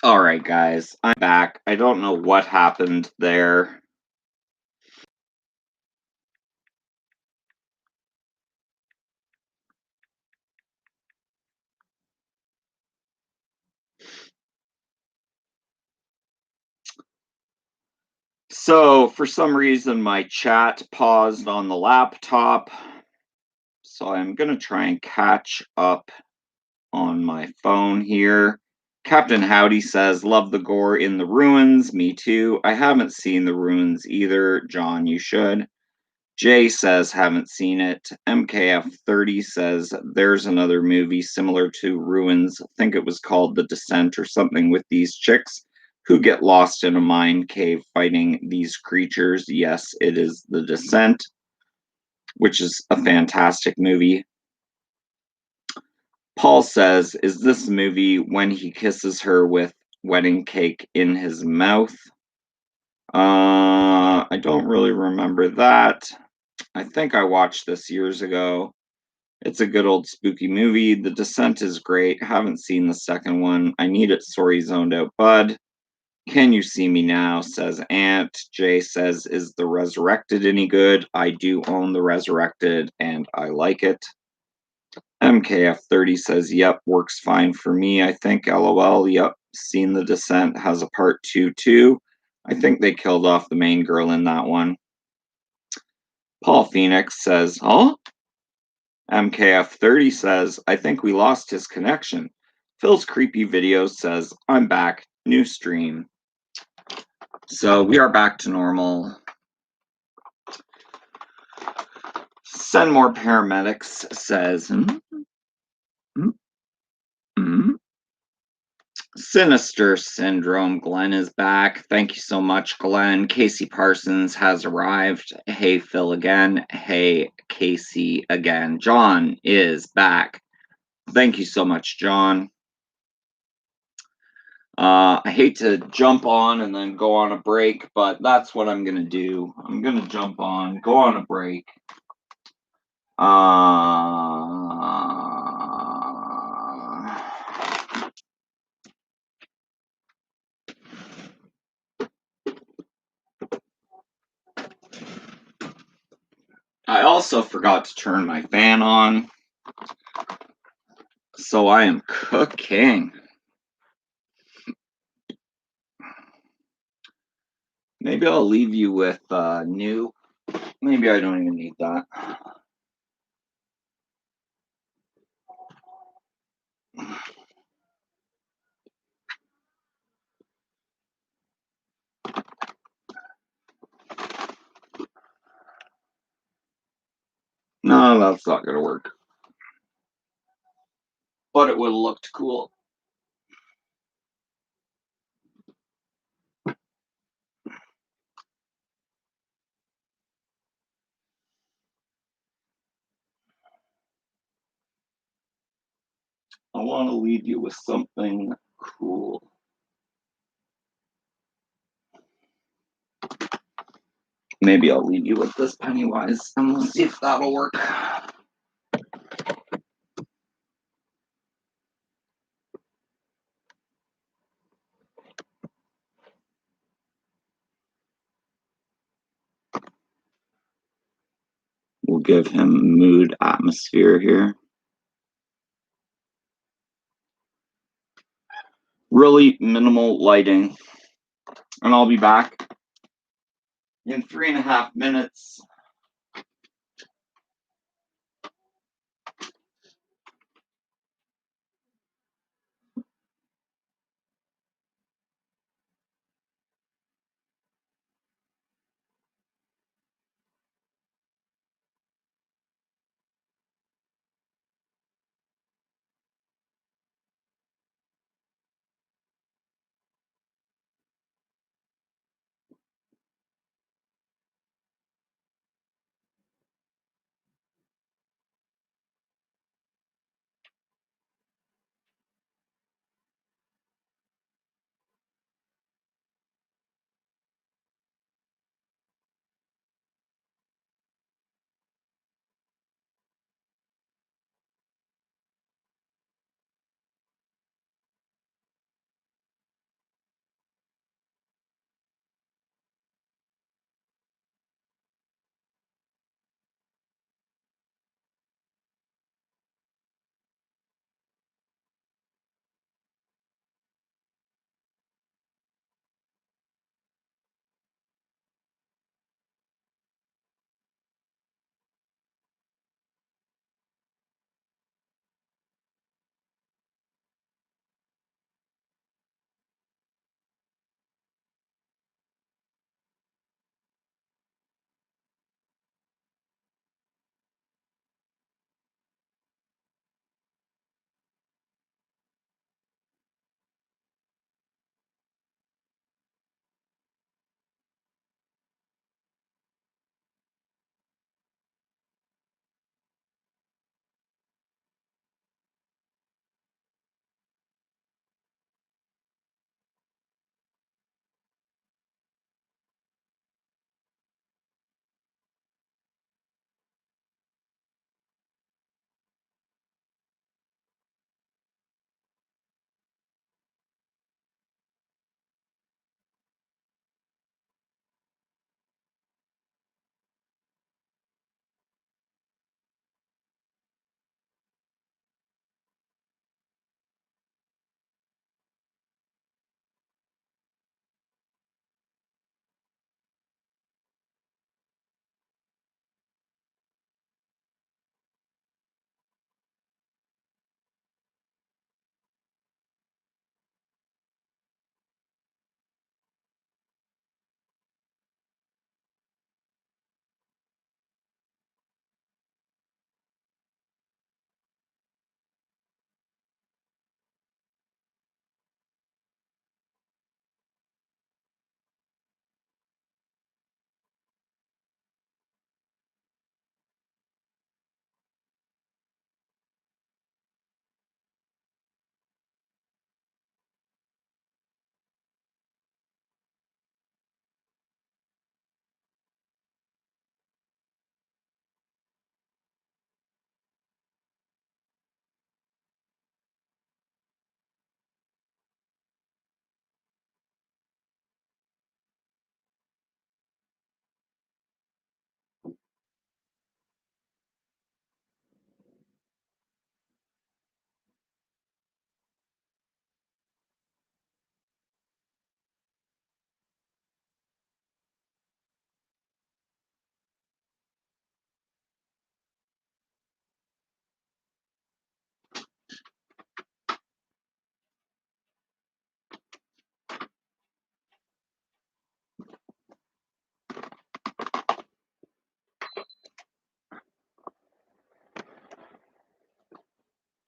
Alright, guys, I'm back. I don't know what happened there. So, for some reason, my chat paused on the laptop. So, I'm gonna try and catch up on my phone here. Captain Howdy says, love the gore in the ruins. Me too. I haven't seen the ruins either. John, you should. Jay says, haven't seen it. MKF30 says, there's another movie similar to Ruins. I think it was called The Descent or something with these chicks who get lost in a mine cave fighting these creatures. Yes, it is The Descent, which is a fantastic movie. Paul says, is this movie when he kisses her with wedding cake in his mouth? I don't really remember that. I think I watched this years ago. It's a good old spooky movie. The Descent is great. Haven't seen the second one. I need it. Sorry, zoned out, bud. Can you see me now? Says Aunt. Jay says, is the Resurrected any good? I do own the Resurrected and I like it. MKF30 says, yep, works fine for me. I think LOL. Yep, seen The Descent. Has a part 2 too. I think they killed off the main girl in that one. Paul Phoenix says, huh? MKF30 says, I think we lost his connection. Phil's Creepy Video says, I'm back. New stream. So we are back to normal. Send more paramedics says, Sinister Syndrome. Glenn is back. Thank you so much, Glenn. Casey Parsons has arrived. Hey, Phil again. Hey, Casey again. John is back. Thank you so much, John. I hate to jump on and then go on a break, but that's what I'm going to do. I'm going to jump on, go on a break. I also forgot to turn my fan on, so I am cooking. Maybe I'll leave you with new. Maybe I don't even need that. No, that's not going to work. But it would have looked cool. I want to leave you with something cool. Maybe I'll leave you with this Pennywise, and we'll see if that'll work. We'll give him mood atmosphere here. Really minimal lighting. And I'll be back in 3.5 minutes.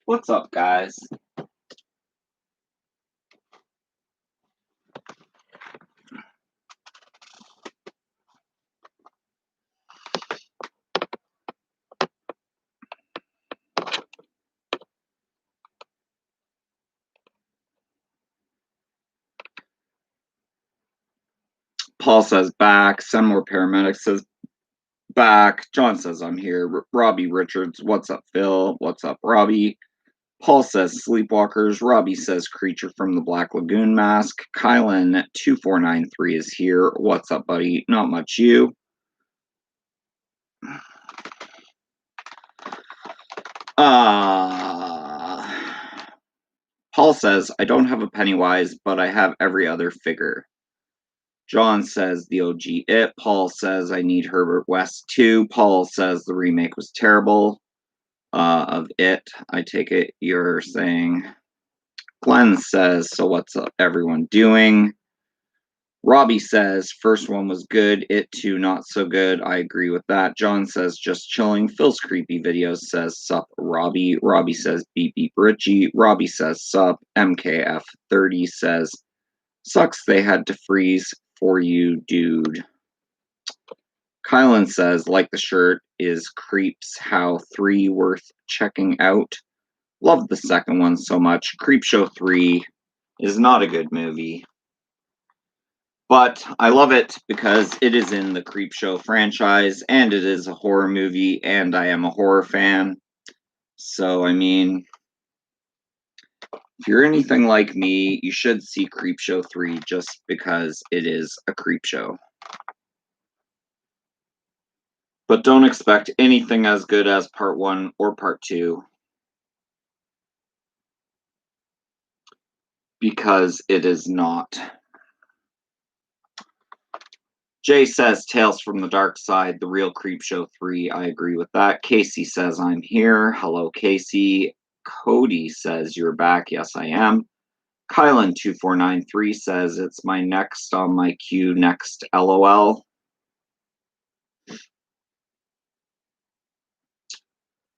What's up, guys? Paul says back. Some more paramedics says back. John says I'm here. Robbie Richards, what's up, Phil? What's up, Robbie? Paul says Sleepwalkers. Robbie says Creature from the Black Lagoon Mask. Kylan2493 is here. What's up, buddy? Not much, you. Paul says, I don't have a Pennywise, but I have every other figure. John says the OG It. Paul says I need Herbert West too. Paul says the remake was terrible of It. I take it you're saying. Glenn says, so what's up everyone doing? Robbie says, first one was good, It 2 not so good. I agree with that. John says, just chilling. Phil's creepy videos says, sup Robbie. Robbie says, beep beep Richie. Robbie says, sup. MKF30 says, sucks they had to freeze for you, dude. Kylan says, like the shirt, is Creepshow 3 worth checking out? Loved the second one so much. Creepshow 3 is not a good movie. But I love it because it is in the Creepshow franchise and it is a horror movie and I am a horror fan. So, I mean, if you're anything like me, you should see Creepshow 3 just because it is a Creepshow. But don't expect anything as good as part 1 or part 2 because it is not. Jay says Tales from the Dark Side, the real Creepshow 3. I agree with that. Casey says I'm here. Hello, Casey. Cody says you're back. Yes, I am. Kylan2493 says it's my next on my queue. Next, LOL.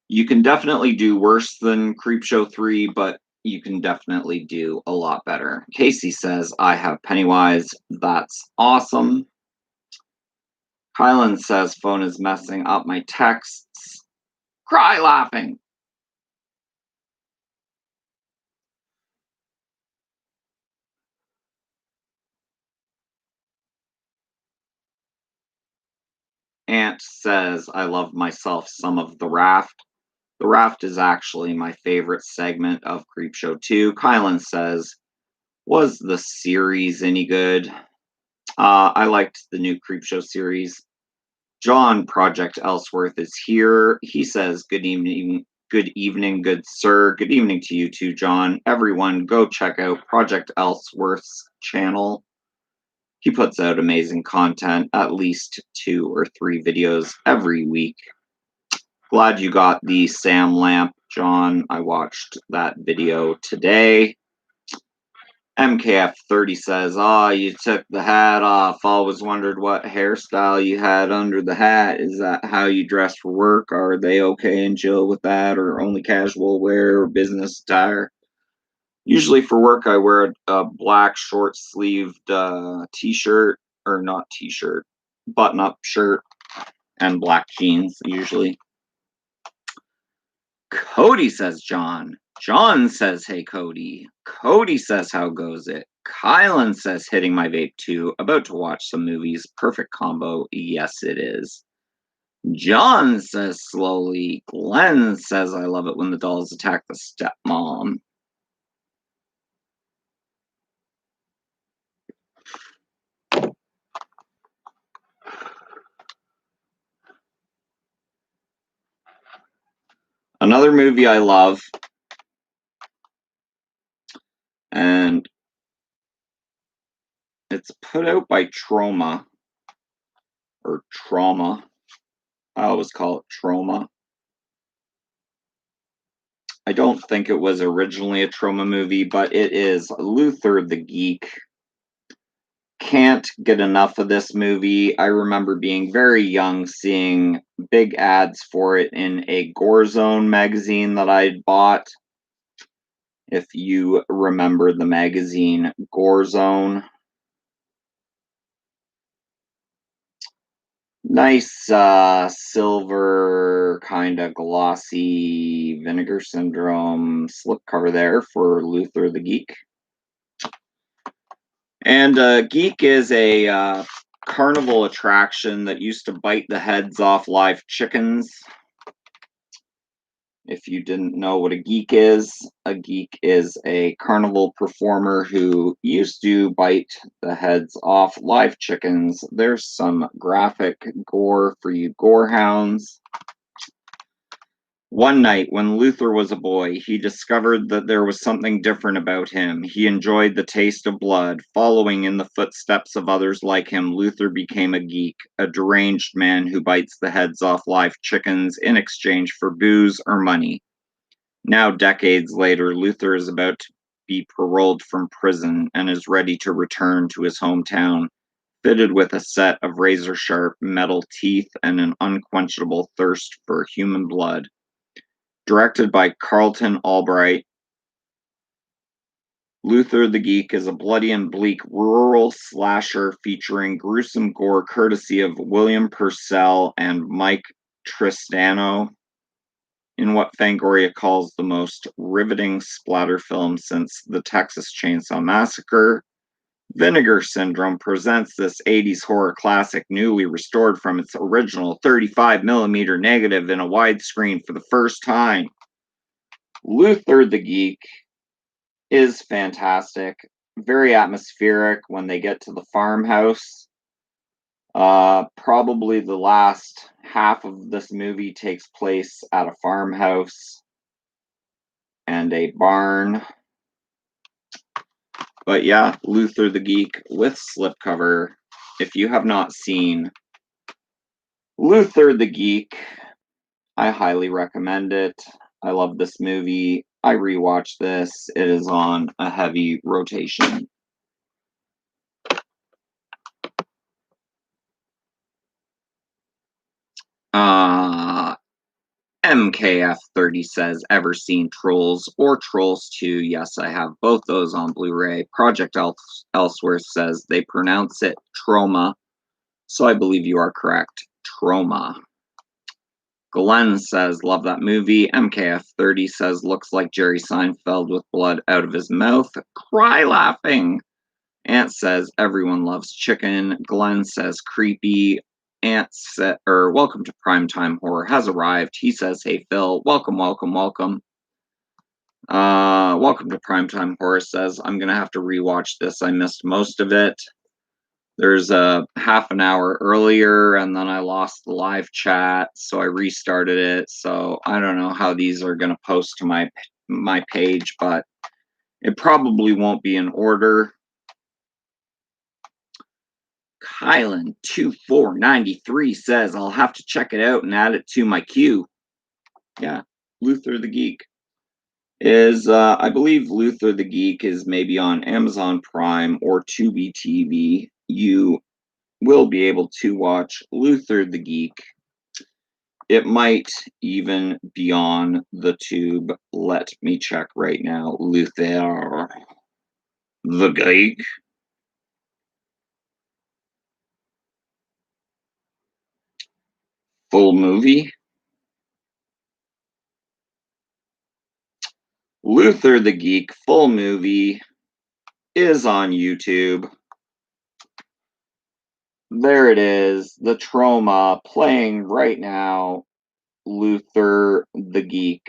You can definitely do worse than Creepshow 3, but you can definitely do a lot better. Casey says I have Pennywise. That's awesome. Kylan says phone is messing up my texts. Cry laughing. Ant says I love myself some of The Raft. The Raft is actually my favorite segment of Creepshow 2. Kylan says, was the series any good? I liked the new Creepshow series. John Project Ellsworth is here. He says, good evening, good sir. Good evening to you too, John. Everyone, go check out Project Ellsworth's channel. He puts out amazing content, at least 2 or 3 videos every week. Glad you got the Sam lamp, John. I watched that video today. MKF30 says, you took the hat off. Always wondered what hairstyle you had under the hat. Is that how you dress for work? Are they okay and chill with that, or only casual wear or business attire? Usually for work, I wear a black short-sleeved t-shirt, or not t-shirt, button-up shirt, and black jeans, usually. Cody says John. John says, hey, Cody. Cody says, how goes it? Kylan says, hitting my vape too. About to watch some movies. Perfect combo. Yes, it is. John says slowly. Glenn says, I love it when the dolls attack the stepmom. Another movie I love, and it's put out by Trauma, or Trauma. I always call it Trauma. I don't think it was originally a Trauma movie, but it is Luther the Geek. Can't get enough of this movie. I remember being very young, seeing big ads for it in a Gore Zone magazine that I'd bought. if you remember the magazine Gore Zone. Nice silver kind of glossy Vinegar Syndrome slipcover there for Luther the Geek. And Geek is a carnival attraction that used to bite the heads off live chickens. If you didn't know what a geek is a carnival performer who used to bite the heads off live chickens. There's some graphic gore for you gore hounds. One night, when Luther was a boy, he discovered that there was something different about him. He enjoyed the taste of blood. Following in the footsteps of others like him, Luther became a geek, a deranged man who bites the heads off live chickens in exchange for booze or money. Now, decades later, Luther is about to be paroled from prison and is ready to return to his hometown, fitted with a set of razor-sharp metal teeth and an unquenchable thirst for human blood. Directed by Carlton Albright, Luther the Geek is a bloody and bleak rural slasher featuring gruesome gore courtesy of William Purcell and Mike Tristano, in what Fangoria calls the most riveting splatter film since the Texas Chainsaw Massacre. Vinegar Syndrome presents this 80s horror classic newly restored from its original 35mm negative in a widescreen for the first time. Luther the Geek is fantastic, very atmospheric when they get to the farmhouse. Probably the last half of this movie takes place at a farmhouse and a barn. But yeah, Luther the Geek with slipcover. If you have not seen Luther the Geek, I highly recommend it. I love this movie. I rewatched this. It is on a heavy rotation. MKF30 says, ever seen Trolls or Trolls 2? Yes, I have both those on Blu-ray. Project Elsewhere says they pronounce it Trauma, so I believe you are correct. Trauma. Glenn says, love that movie. MKF30 says, looks like Jerry Seinfeld with blood out of his mouth. Cry laughing. Ant says, everyone loves chicken. Glenn says, creepy. Ant said, welcome to Primetime Horror has arrived. He says, hey, Phil, welcome, welcome, welcome. Welcome to Primetime Horror says, I'm going to have to rewatch this. I missed most of it. There's a half an hour earlier, and then I lost the live chat, so I restarted it. So I don't know how these are going to post to my page, but it probably won't be in order. Kylan2493 says, I'll have to check it out and add it to my queue. Yeah, Luther the Geek is, I believe Luther the Geek is maybe on Amazon Prime or Tubi TV. You will be able to watch Luther the Geek. It might even be on the tube. Let me check right now. Luther the Geek. Full movie. Luther the Geek full movie is on YouTube. There it is. The Trauma playing right now. Luther the Geek.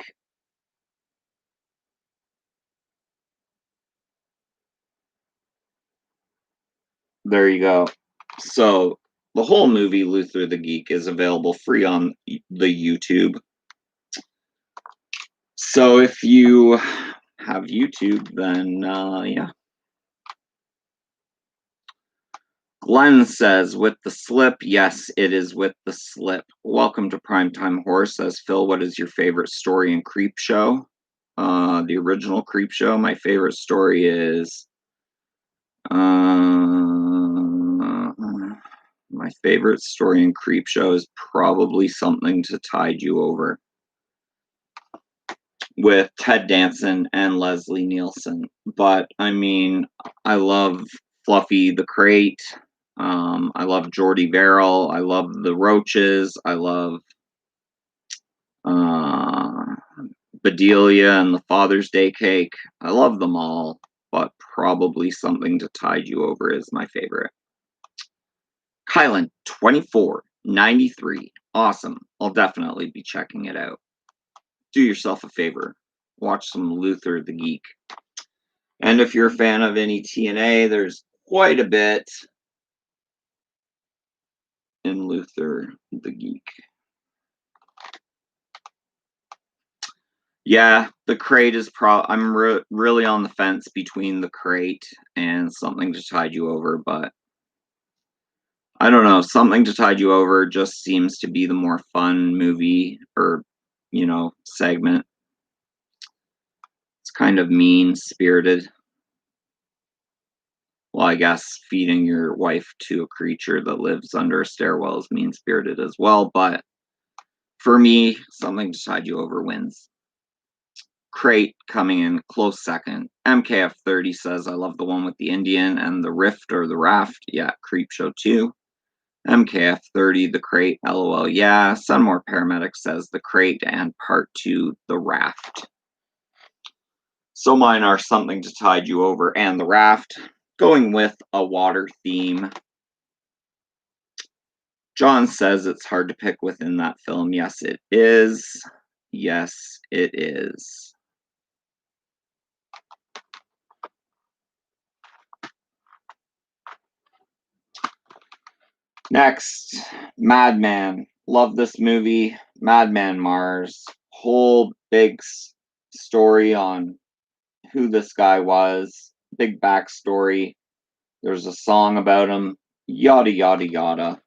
There you go. So the whole movie, Luther the Geek, is available free on the YouTube. So if you have YouTube, then yeah. Glenn says, with the slip, yes, it is with the slip. Welcome to Primetime Horror, says Phil. What is your favorite story in Creepshow? The original Creepshow. My favorite story is my favorite story in Creepshow is probably Something to Tide You Over. with Ted Danson and Leslie Nielsen. But I mean, I love Fluffy the Crate. I love Jordy Verrill. I love the Roaches. I love uh, Bedelia and the Father's Day Cake. I love them all, but probably Something to Tide You Over is my favorite. Kylan 2493. Awesome. I'll definitely be checking it out. Do yourself a favor. Watch some Luther the Geek. And if you're a fan of any TNA, there's quite a bit in Luther the Geek. Yeah, the Crate is I'm really on the fence between the Crate and Something to Tide You Over, but I don't know. Something to Tide You Over just seems to be the more fun movie or, segment. It's kind of mean-spirited. Well, I guess feeding your wife to a creature that lives under a stairwell is mean-spirited as well, but for me, Something to Tide You Over wins. Crate coming in close second. MKF30 says, I love the one with the Indian and the rift or the raft. Yeah, Creepshow 2. MKF30, the Crate, LOL, yeah. Sunmore Paramedic says the Crate and part 2, the raft. So mine are Something to Tide You Over and the raft, going with a water theme. John says it's hard to pick within that film. Yes, it is. Yes, it is. Next, Madman. Love this movie. Madman Mars. Whole big story on who this guy was. Big backstory. There's a song about him. Yada, yada, yada.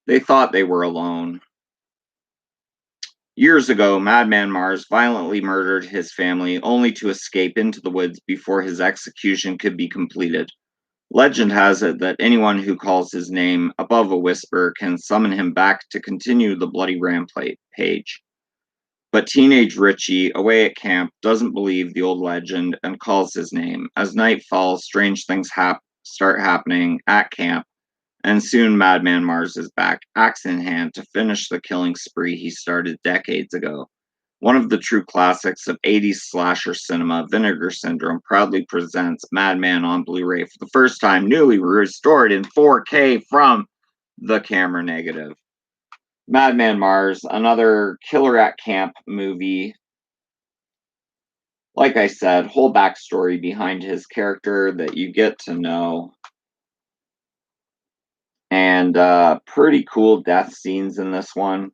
They thought they were alone. Years ago, Madman Mars violently murdered his family only to escape into the woods before his execution could be completed. Legend has it that anyone who calls his name above a whisper can summon him back to continue the bloody rampage. But teenage Richie, away at camp, doesn't believe the old legend and calls his name. As night falls, strange things start happening at camp, and soon Madman Mars is back, axe in hand, to finish the killing spree he started decades ago. One of the true classics of 80s slasher cinema, Vinegar Syndrome, proudly presents Madman on Blu-ray for the first time, newly restored in 4K from the camera negative. Madman Mars, another killer at camp movie. Like I said, whole backstory behind his character that you get to know. And pretty cool death scenes in this one.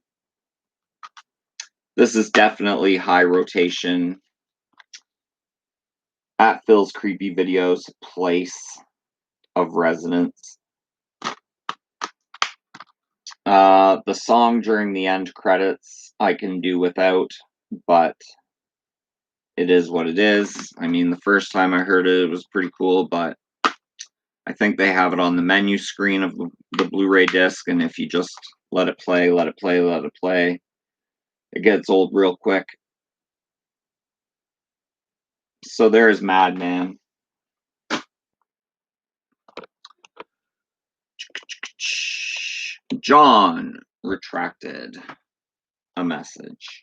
This is definitely high rotation. At Phil's Creepy Videos place of residence. The song during the end credits I can do without, but it is what it is. I mean, the first time I heard it, it was pretty cool, but I think they have it on the menu screen of the Blu-ray disc, and if you just let it play, let it play, let it play, it gets old real quick. So there's Madman. John retracted a message.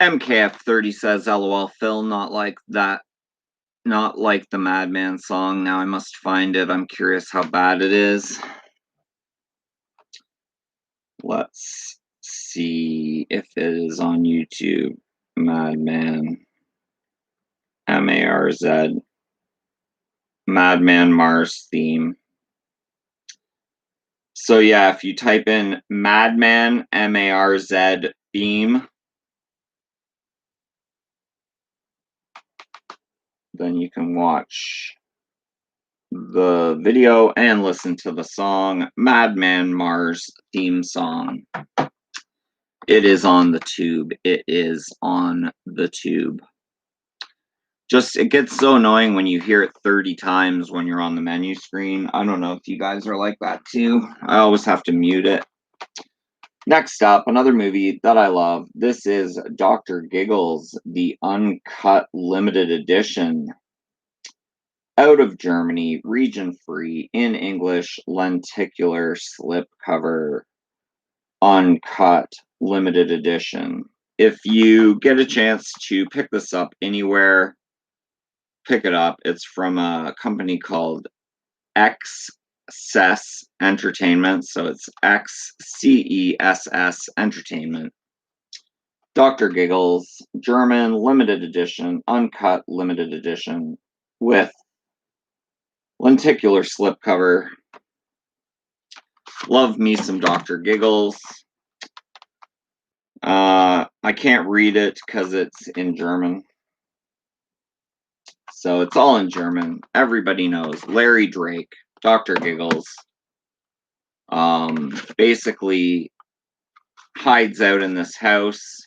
MKF30 says, LOL, Phil, not like that. Not like the Madman song. Now I must find it. I'm curious how bad it is. Let's see if it is on YouTube. Madman. M-A-R-Z. Madman Mars theme. So yeah, if you type in Madman, M-A-R-Z theme, then you can watch the video and listen to the song Madman Mars theme song. It is on the tube. It is on the tube. Just, it gets so annoying when you hear it 30 times when you're on the menu screen. I don't know if you guys are like that too. I always have to mute it. Next up, another movie that I love. This is Dr. Giggles, the uncut limited edition. Out of Germany, region free, in English, lenticular slipcover, uncut limited edition. If you get a chance to pick this up anywhere, pick it up. It's from a company called XCess Entertainment. So it's XCESS Entertainment. Dr. Giggles, German limited edition, uncut limited edition with lenticular slipcover. Love me some Dr. Giggles. I can't read it because it's in German. So it's all in German. Everybody knows. Larry Drake, Dr. Giggles, basically hides out in this house.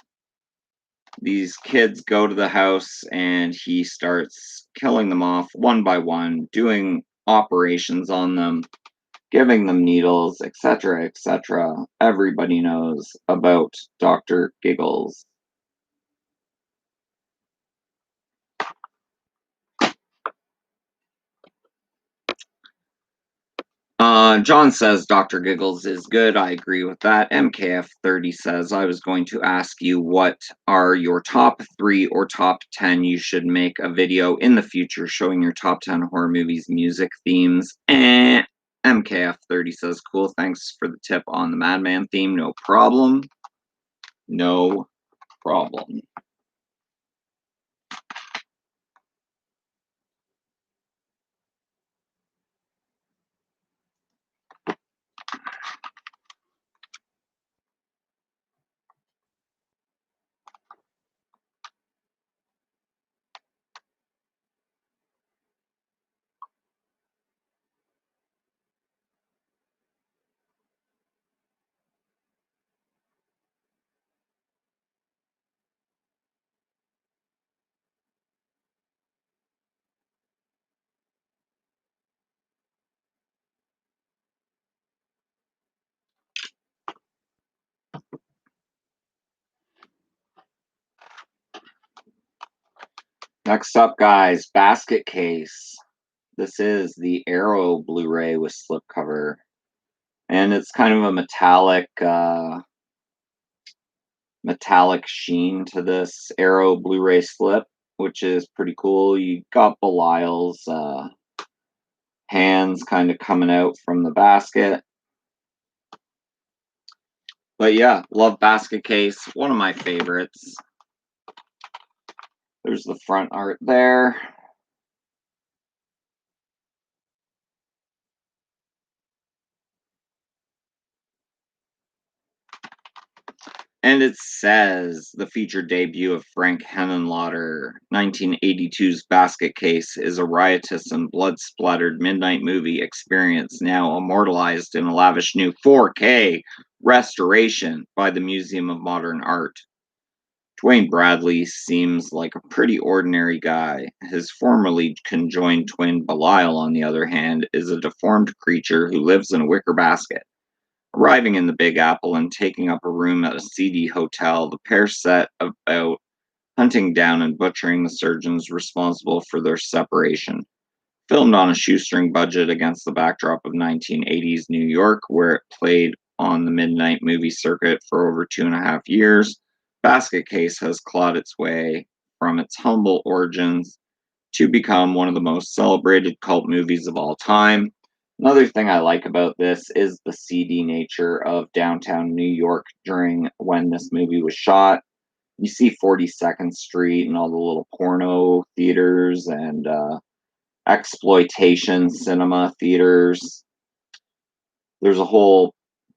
These kids go to the house and he starts killing them off one by one, doing operations on them, giving them needles, etc., etc. Everybody knows about Dr. Giggles. John says Dr. Giggles is good. I agree with that. MKF30 says, I was going to ask you what are your top 3 or top 10. You should make a video in the future showing your top 10 horror movies, music themes. MKF30 says, cool, thanks for the tip on the Madman theme. No problem. No problem. Next up, guys, basket case. This is the Arrow Blu-ray with slipcover. And it's kind of a metallic sheen to this Arrow Blu-ray slip, which is pretty cool. You got Belial's hands kind of coming out from the basket. But yeah, love basket case. One of my favorites. There's the front art there. And it says the featured debut of Frank Henenlotter, 1982's Basket Case, is a riotous and blood-splattered midnight movie experience now immortalized in a lavish new 4K restoration by the Museum of Modern Art. Dwayne Bradley seems like a pretty ordinary guy. His formerly conjoined twin Belial, on the other hand, is a deformed creature who lives in a wicker basket. Arriving in the Big Apple and taking up a room at a seedy hotel, the pair set about hunting down and butchering the surgeons responsible for their separation. Filmed on a shoestring budget against the backdrop of 1980s New York, where it played on the midnight movie circuit for over 2.5 years, Basket Case has clawed its way from its humble origins to become one of the most celebrated cult movies of all time. Another thing I like about this is the seedy nature of downtown New York during when this movie was shot. You see 42nd Street and all the little porno theaters and exploitation cinema theaters. There's a whole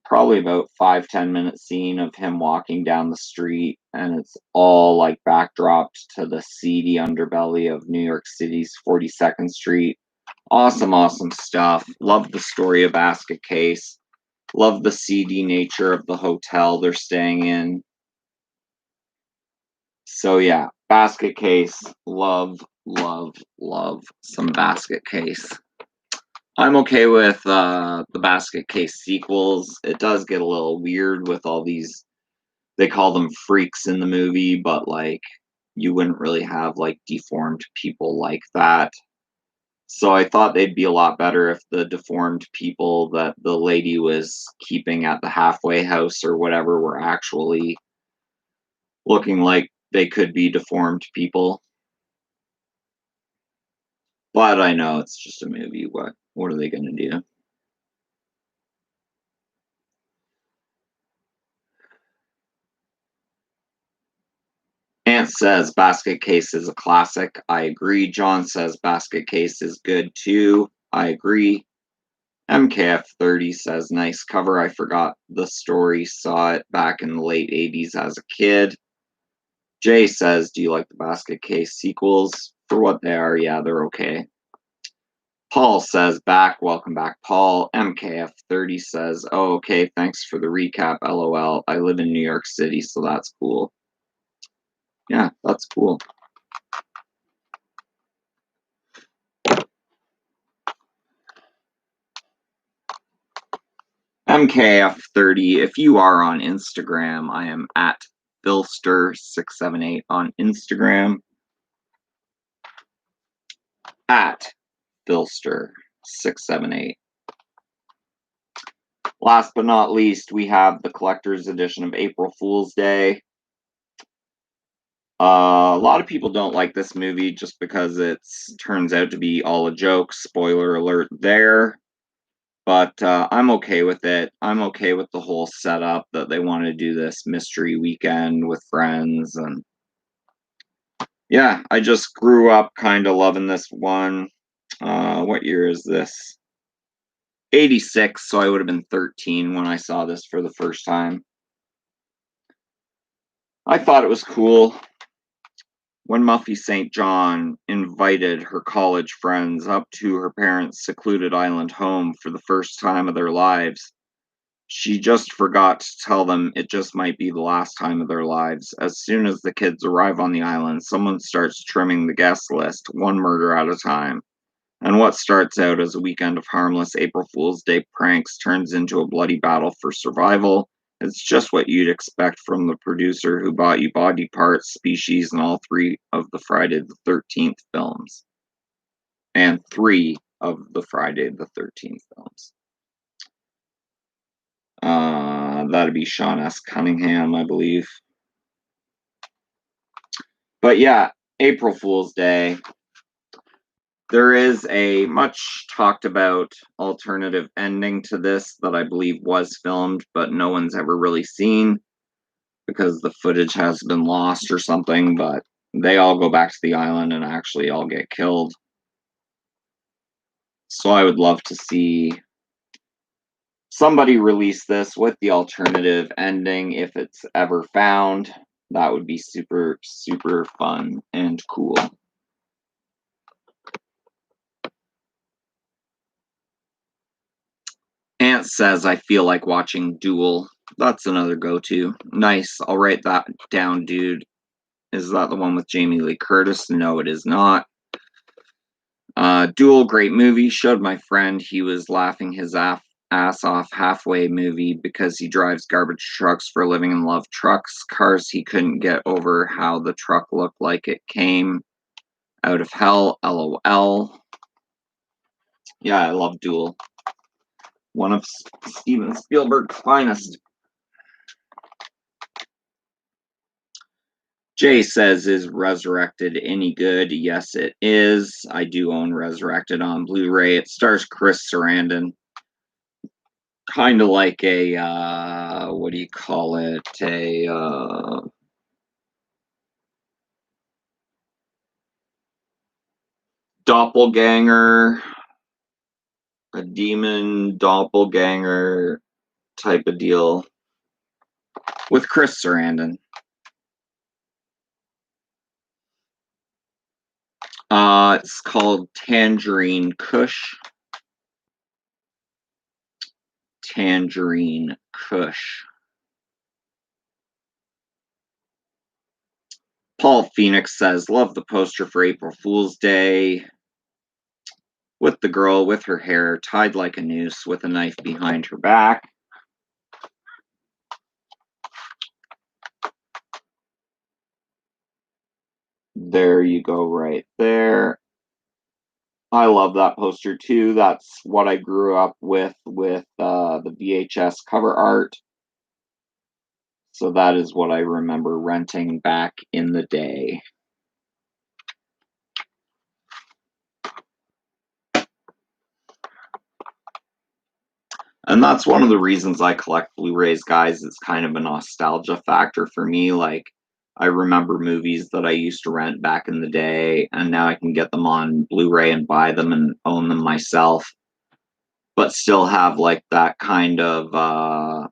probably about 5-10 minute scene of him walking down the street, and it's all like backdropped to the seedy underbelly of New York City's 42nd Street. Awesome, awesome stuff. Love the story of Basket Case. Love the seedy nature of the hotel they're staying in. So yeah, Basket Case. Love, love, love some Basket Case. I'm okay with the Basket Case sequels. It does get a little weird with all these, they call them freaks in the movie, but like you wouldn't really have like deformed people like that. So I thought they'd be a lot better if the deformed people that the lady was keeping at the halfway house or whatever were actually looking like they could be deformed people. But I know it's just a movie. What are they going to do? Ant says Basket Case is a classic. I agree. John says Basket Case is good too. I agree. MKF30 says nice cover. I forgot the story. Saw it back in the late 80s as a kid. Jay says, do you like the Basket Case sequels? For what they are, yeah, they're okay. Paul says back. Welcome back, Paul. MKF30 says, oh, okay, thanks for the recap. LOL. I live in New York City, so that's cool. Yeah, that's cool. MKF30, if you are on Instagram, I am at Philster678 on Instagram. At Philster678. Last but not least, we have the collector's edition of April Fool's Day. A lot of people don't like this movie just because it turns out to be all a joke. Spoiler alert there. But I'm okay with it. I'm okay with the whole setup that they want to do this mystery weekend with friends. And yeah, I just grew up kind of loving this one. What year is this? 86, so I would have been 13 when I saw this for the first time. I thought it was cool. When Muffy St. John invited her college friends up to her parents' secluded island home for the first time of their lives, she just forgot to tell them it just might be the last time of their lives. As soon as the kids arrive on the island, someone starts trimming the guest list, one murder at a time. And what starts out as a weekend of harmless April Fool's Day pranks turns into a bloody battle for survival. It's just what you'd expect from the producer who bought you Body Parts, Species, and all three of the Friday the 13th films. And three of the Friday the 13th films. That'd be Sean S. Cunningham, I believe. But yeah, April Fool's Day. There is a much talked about alternative ending to this that I believe was filmed, but no one's ever really seen because the footage has been lost or something. But they all go back to the island and actually all get killed. So I would love to see somebody release this with the alternative ending if it's ever found. That would be super, super fun and cool. Ant says, I feel like watching Duel. That's another go-to. Nice. I'll write that down, dude. Is that the one with Jamie Lee Curtis? No, it is not. Duel, great movie. Showed my friend. He was laughing his ass off halfway movie because he drives garbage trucks for a living and loved trucks. Cars he couldn't get over how the truck looked like it came out of hell. LOL. Yeah, I love Duel. One of Steven Spielberg's finest. Jay says, is Resurrected any good? Yes, it is. I do own Resurrected on Blu-ray. It stars Chris Sarandon. Kind of like a, what do you call it? A, doppelganger, a demon doppelganger type of deal with Chris Sarandon. It's called Tangerine Kush. Tangerine Kush. Paul Phoenix says, love the poster for April Fool's Day. With the girl with her hair tied like a noose with a knife behind her back. There you go, right there. I love that poster too. That's what I grew up with the VHS cover art. So that is what I remember renting back in the day. And that's one of the reasons I collect Blu-rays, guys. It's kind of a nostalgia factor for me. Like, I remember movies that I used to rent back in the day, and now I can get them on Blu-ray and buy them and own them myself, but still have like that kind of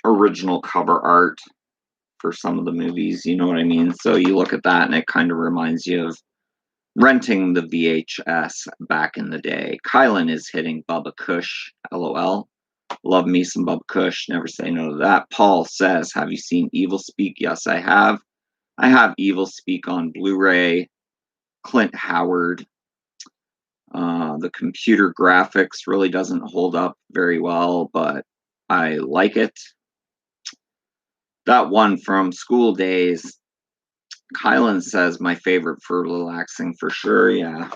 original cover art for some of the movies, you know what I mean? So you look at that and it kind of reminds you of renting the VHS back in the day. Kylan is hitting Bubba Kush, LOL. Love me some Bubba Kush, never say no to that. Paul says, have you seen Evil Speak? Yes, I have. I have Evil Speak on Blu-ray. Clint Howard. The computer graphics really doesn't hold up very well, but I like it. That one from School Days, Kylan says my favorite for relaxing for sure, yeah.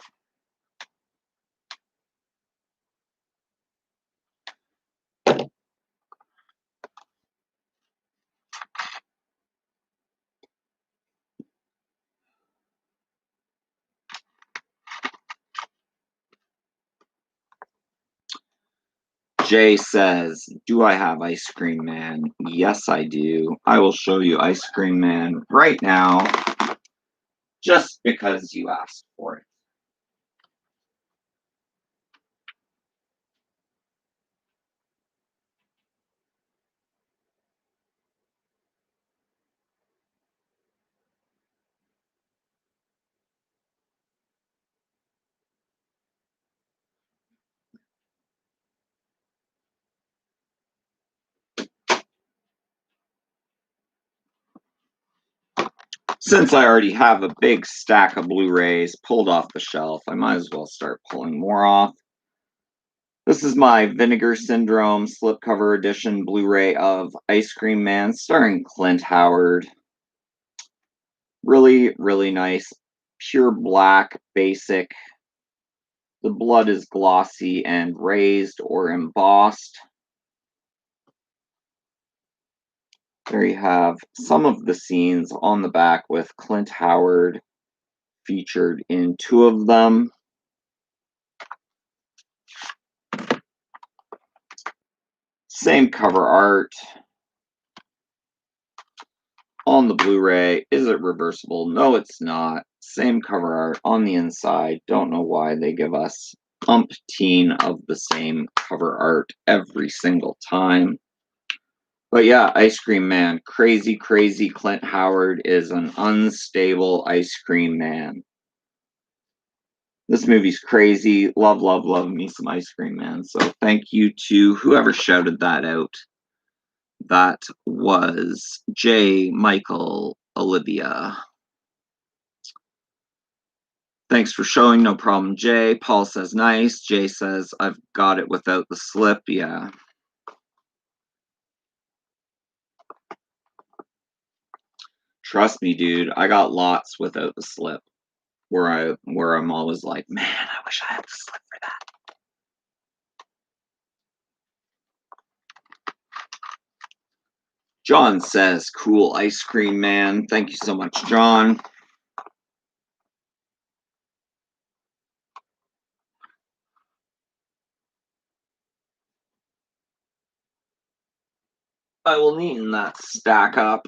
Jay says, do I have Ice Cream Man? Yes, I do. I will show you Ice Cream Man right now, just because you asked for it. Since I already have a big stack of Blu-rays pulled off the shelf, I might as well start pulling more off. This is my Vinegar Syndrome slipcover edition Blu-ray of Ice Cream Man starring Clint Howard. Really, really nice. Pure black, basic. The blood is glossy and raised or embossed. There you have some of the scenes on the back with Clint Howard featured in 2 of them. Same cover art. On the Blu-ray, is it reversible? No, it's not. Same cover art on the inside. Don't know why they give us umpteen of the same cover art every single time. But yeah, Ice Cream Man. Crazy, crazy Clint Howard is an unstable ice cream man. This movie's crazy. Love, love, love me some Ice Cream Man. So thank you to whoever shouted that out. That was Jay, Michael, Olivia. Thanks for showing, no problem, Jay. Paul says nice. Jay says I've got it without the slip. Yeah. Trust me, dude. I got lots without the slip. Where I'm always like, man, I wish I had the slip for that. John says, cool Ice Cream Man. Thank you so much, John. I will neaten that stack up.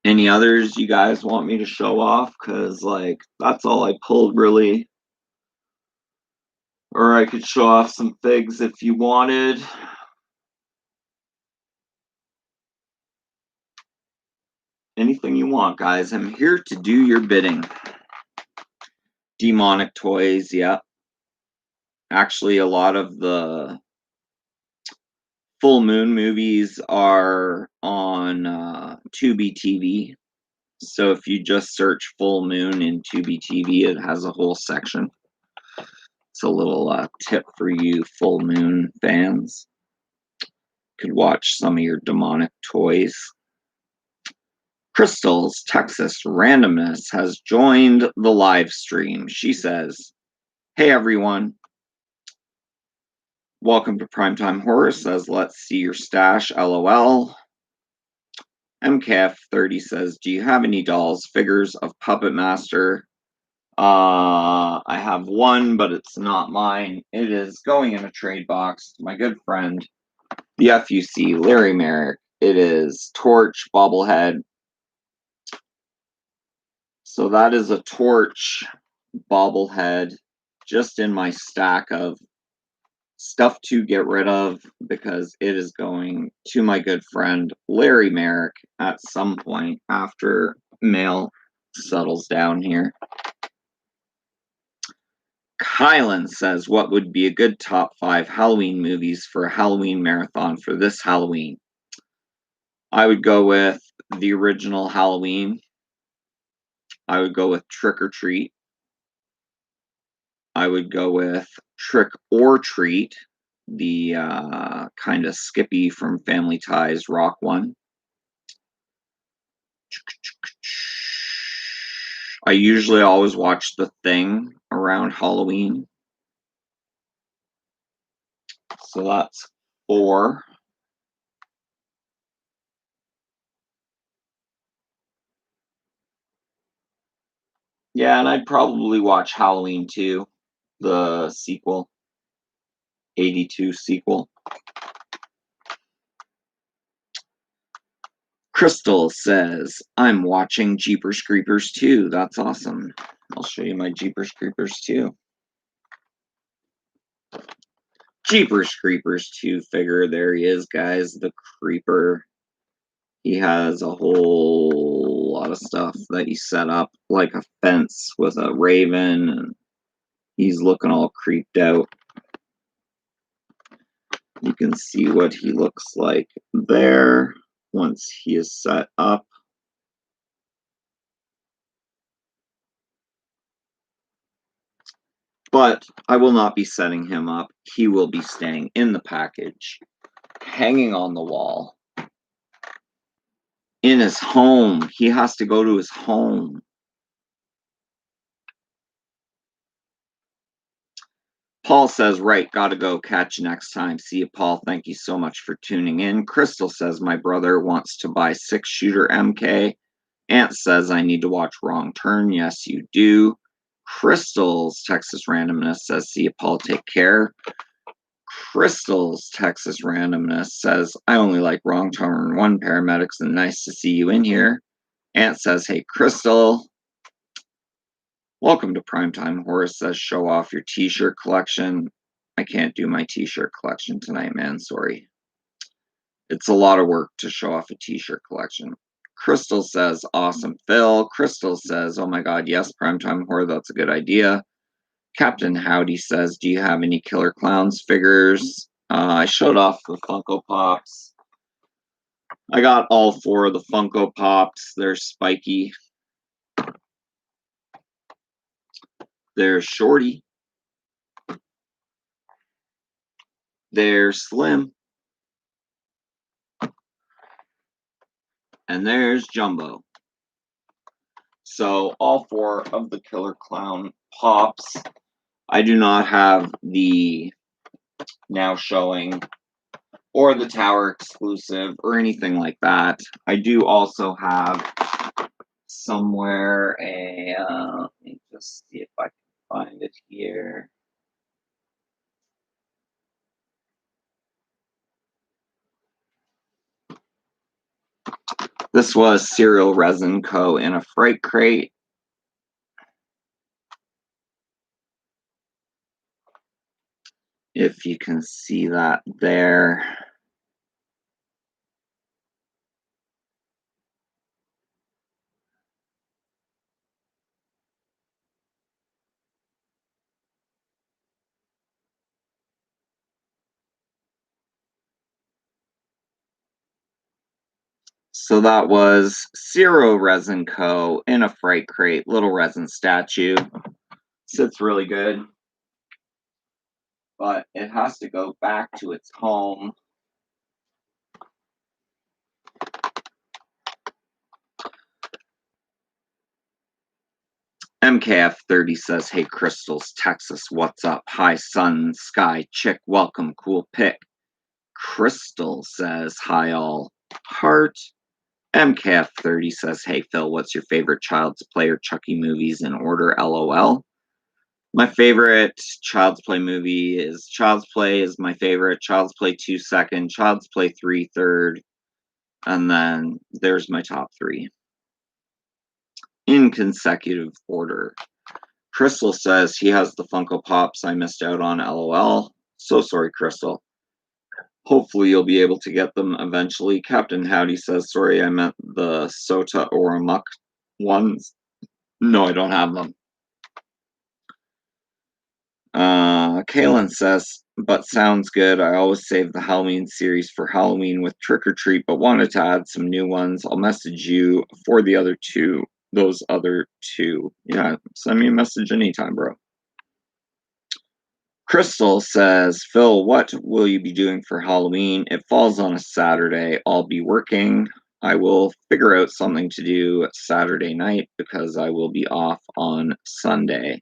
Any others you guys want me to show off? Because, like, that's all I pulled, really. Or I could show off some figs if you wanted. Anything you want, guys. I'm here to do your bidding. Demonic toys, yeah. Actually, a lot of the full moon movies are on Tubi TV. So if you just search full moon in Tubi TV, it has a whole section. It's a little tip for you full moon fans. Could watch some of your demonic toys. Crystal's Texas Randomness has joined the live stream. She says, "Hey everyone, welcome to Primetime Horror." Says, "Let's see your stash, LOL." MKF30 says, "Do you have any dolls, figures of Puppet Master?" I have one, but it's not mine. It is going in a trade box to my good friend, the FUC, Larry Merrick. It is Torch bobblehead. So that is a Torch bobblehead just in my stack of stuff to get rid of because it is going to my good friend Larry Merrick at some point after mail settles down here. Kylan says, "What would be a good top 5 Halloween movies for a Halloween marathon for this Halloween?" I would go with the original Halloween. I would go with Trick or Treat. I would go with Trick or Treat, the kind of Skippy from Family Ties rock one. I usually always watch The Thing around Halloween. So that's 4. Yeah, and I'd probably watch Halloween 2, the sequel, 82 sequel. Crystal says, "I'm watching Jeepers Creepers 2. That's awesome. I'll show you my Jeepers Creepers 2. Jeepers Creepers 2 figure. There he is, guys. The Creeper. He has a whole lot of stuff that he set up, like a fence with a raven, and he's looking all creeped out. You can see what he looks like there once he is set up. But I will not be setting him up. He will be staying in the package, hanging on the wall, in his home. He has to go to his home. Paul says, "Right, gotta go. Catch you next time." See you, Paul. Thank you so much for tuning in. Crystal says, "My brother wants to buy 6-shooter MK. Ant says, "I need to watch Wrong Turn." Yes, you do. Crystal's Texas Randomness says, "See you, Paul. Take care." Crystal's Texas Randomness says, "I only like Wrong Turn 1 paramedics and nice to see you in here." Ant says, "Hey, Crystal. Welcome to Primetime Horror." Says, "Show off your t-shirt collection." I can't do my t-shirt collection tonight, man. Sorry. It's a lot of work to show off a t-shirt collection. Crystal says, "Awesome, Phil." Crystal says, "Oh my god, yes, Primetime Horror, that's a good idea." Captain Howdy says, "Do you have any Killer Clowns figures?" I showed off the Funko Pops. I got all 4 of the Funko Pops. There's Spiky. There's Shorty. There's Slim. And there's Jumbo. So all 4 of the Killer Clown Pops. I do not have the now showing or the Tower exclusive or anything like that. I do also have somewhere a, let me just see if I can find it here. This was Serial Resin Co. in a freight crate. if you can see that there. So that was Zero Resin Co. in a Fright Crate, little resin statue. Sits really good, but it has to go back to its home. MKF30 says, hey Crystals, Texas, what's up? Hi Sun, Sky, Chick, welcome, cool pick. Crystal says, hi all, heart. MKF30 says, hey Phil, what's your favorite Child's Play or Chucky movies in order? LOL. My favorite Child's Play movie is Child's Play is my favorite, Child's Play 2 second, Child's Play 3 third, and then there's my top 3 in consecutive order. Crystal says he has the Funko Pops I missed out on, LOL. So sorry, Crystal. Hopefully you'll be able to get them eventually. Captain Howdy says, sorry, I meant the Sota or Amok ones. No, I don't have them. Kaylin says, but sounds good. I always save the Halloween series for Halloween with Trick or Treat, but wanted to add some new ones. I'll message you for the other two. Those other two. Yeah, send me a message anytime, bro. Crystal says, Phil, what will you be doing for Halloween? It falls on a Saturday. I'll be working. I will figure out something to do Saturday night because I will be off on Sunday.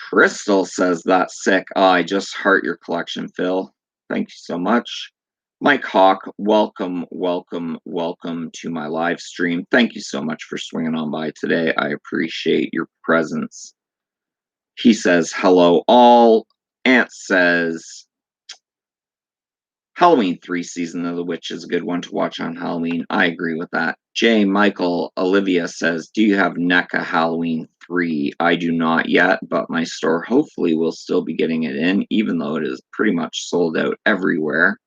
Crystal says, that's sick. Oh, I just heart your collection, Phil. Thank you so much. Mike Hawk, welcome, welcome, welcome to my live stream. Thank you so much for swinging on by today. I appreciate your presence. He says, hello all. Ant says, Halloween 3 Season of the Witch is a good one to watch on Halloween. I agree with that. J. Michael Olivia says, do you have NECA Halloween 3? I do not yet, but my store hopefully will still be getting it in, even though it is pretty much sold out everywhere.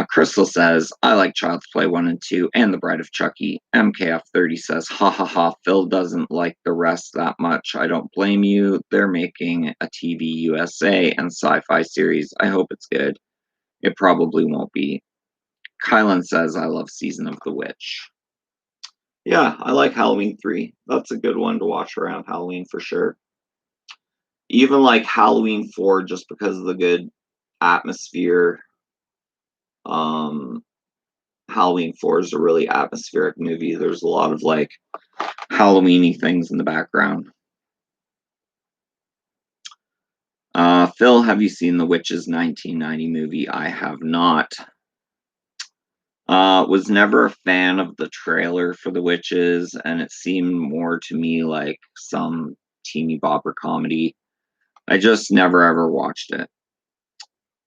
Crystal says, I like Child's Play 1 and 2 and The Bride of Chucky. MKF30 says, ha ha ha, Phil doesn't like the rest that much. I don't blame you. They're making a TV USA and sci-fi series. I hope it's good. It probably won't be. Kylan says, I love Season of the Witch. Yeah, I like Halloween 3. That's a good one to watch around Halloween for sure. Even like Halloween 4 just because of the good atmosphere. Halloween 4 is a really atmospheric movie. There's a lot of like Halloween-y things in the background. Phil, have you seen the Witches 1990 movie? I have not. Was never a fan of the trailer for the Witches, and it seemed more to me like some teeny bopper comedy. I just never ever watched it.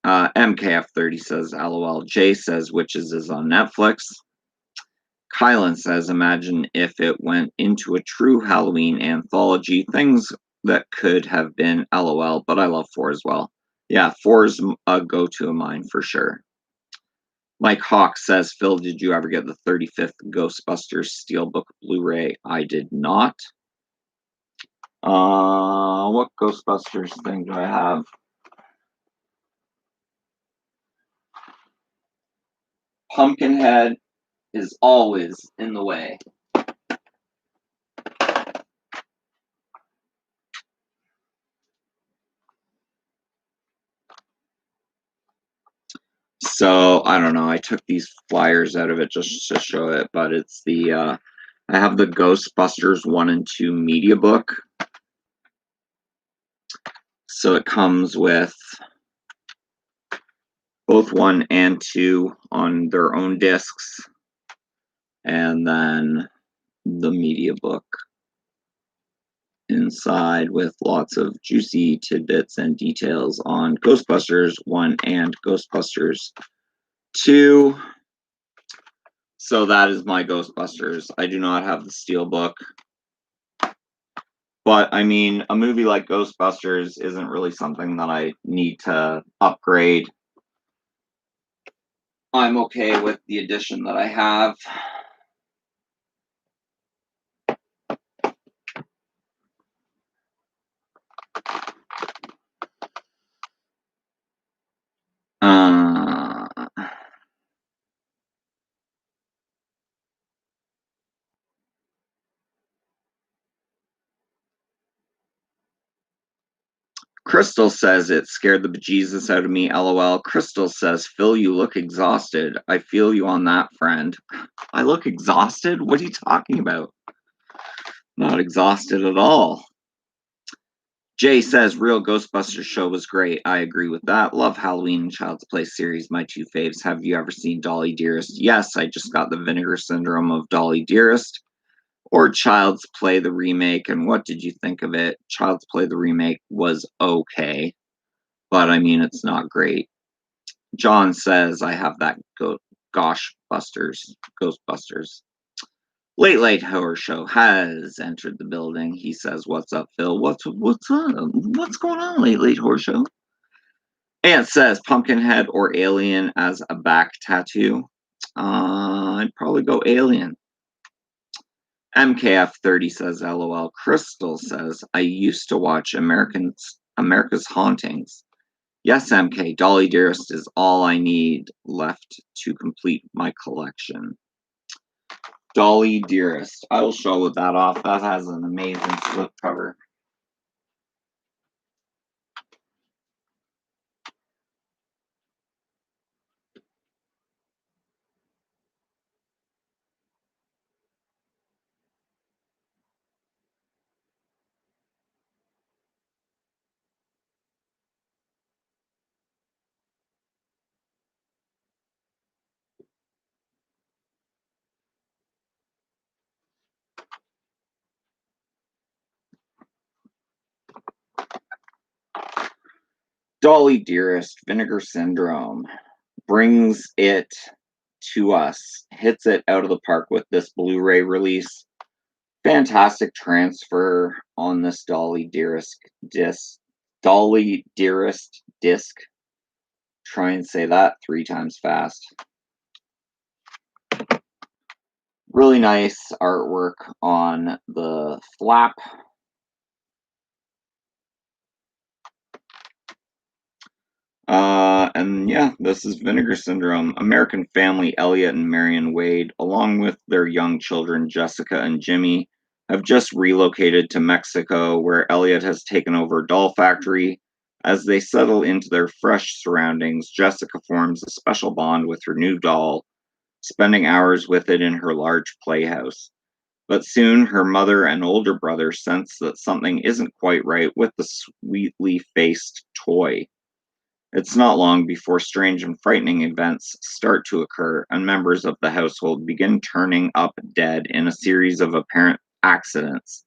MKF30 says, LOL. Jay says, Witches is on Netflix. Kylan says, imagine if it went into a true Halloween anthology. Things that could have been LOL, but I love 4 as well. Yeah, 4 is a go-to of mine for sure. Mike Hawk says, Phil, did you ever get the 35th Ghostbusters Steelbook Blu-ray? I did not. What Ghostbusters thing do I have? Pumpkinhead is always in the way. So I don't know. I took these flyers out of it just to show it, but it's the I have the Ghostbusters 1 and 2 media book. So it comes with both 1 and 2 on their own discs, and then the media book inside with lots of juicy tidbits and details on Ghostbusters 1 and Ghostbusters 2. So that is my Ghostbusters. I do not have the Steelbook. But I mean, a movie like Ghostbusters isn't really something that I need to upgrade. I'm okay with the edition that I have. Uh, Crystal says it scared the bejesus out of me, lol. Crystal says, Phil, you look exhausted. I feel you on that, friend. I look exhausted? What are you talking about? Not exhausted at all. Jay says, real Ghostbusters show was great. I agree with that. Love Halloween and Child's Play series, my two faves. Have you ever seen Dolly Dearest? Yes, I just got the Vinegar Syndrome of Dolly Dearest. Or Child's Play the remake, and what did you think of it? Child's Play the remake was okay, but I mean, it's not great. John says, I have that Ghostbusters. Late Horror Show has entered the building. He says, "What's up, Phil? What's up? What's going on, Late Horror Show?" Ant says, "Pumpkinhead or Alien as a back tattoo." I'd probably go Alien. MKF30 says, "LOL." Crystal says, "I used to watch America's Hauntings." Yes, MK. Dolly Dearest is all I need left to complete my collection. Dolly Dearest. I will show that off. That has an amazing slipcover. Dolly Dearest, Vinegar Syndrome, brings it to us, hits it out of the park with this Blu-ray release. Fantastic transfer on this Dolly Dearest disc. Try and say that 3 times fast. Really nice artwork on the flap. And yeah, this is Vinegar Syndrome. American family Elliot and Marion Wade, along with their young children Jessica and Jimmy, have just relocated to Mexico, where Elliot has taken over a doll factory. As they settle into their fresh surroundings, Jessica forms a special bond with her new doll, spending hours with it in her large playhouse. But soon her mother and older brother sense that something isn't quite right with the sweetly faced toy. It's not long before strange and frightening events start to occur, and members of the household begin turning up dead in a series of apparent accidents.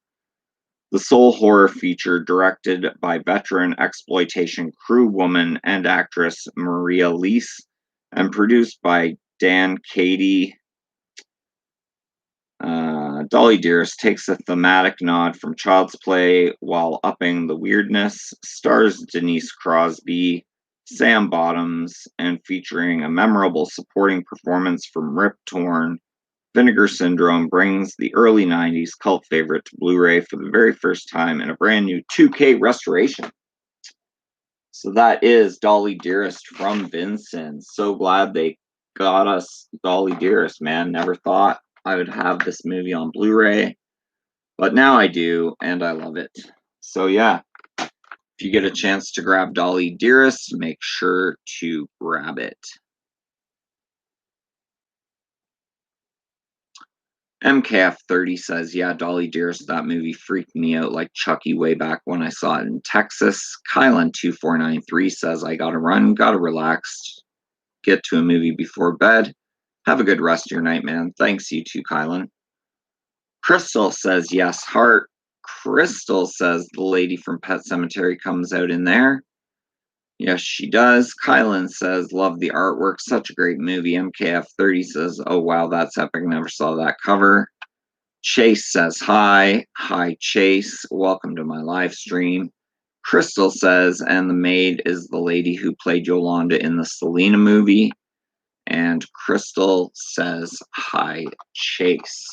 The sole horror feature, directed by veteran exploitation crew woman and actress Maria Leese, and produced by Dan Cady. Dolly Dearest takes a thematic nod from Child's Play while upping the weirdness, stars Denise Crosby, Sam Bottoms, and featuring a memorable supporting performance from Rip Torn. Vinegar Syndrome brings the early 90s cult favorite to Blu-ray for the very first time in a brand new 2K restoration. So that is Dolly Dearest from Vincent. So glad they got us Dolly Dearest, man. Never thought I would have this movie on Blu-ray, but now I do, and I love it. So yeah, if you get a chance to grab Dolly Dearest, make sure to grab it. MKF30 says, yeah, Dolly Dearest, that movie freaked me out like Chucky way back when I saw it in Texas. Kylan2493 says, I gotta run, gotta relax, get to a movie before bed. Have a good rest of your night, man. Thanks, you too, Kylan. Crystal says, yes, heart. Crystal says, the lady from Pet Cemetery comes out in there. Yes, she does. Kylan says, love the artwork. Such a great movie. MKF30 says, oh, wow, that's epic. Never saw that cover. Chase says hi. Hi, Chase. Welcome to my live stream. Crystal says, and the maid is the lady who played Yolanda in the Selena movie. And Crystal says, hi, Chase.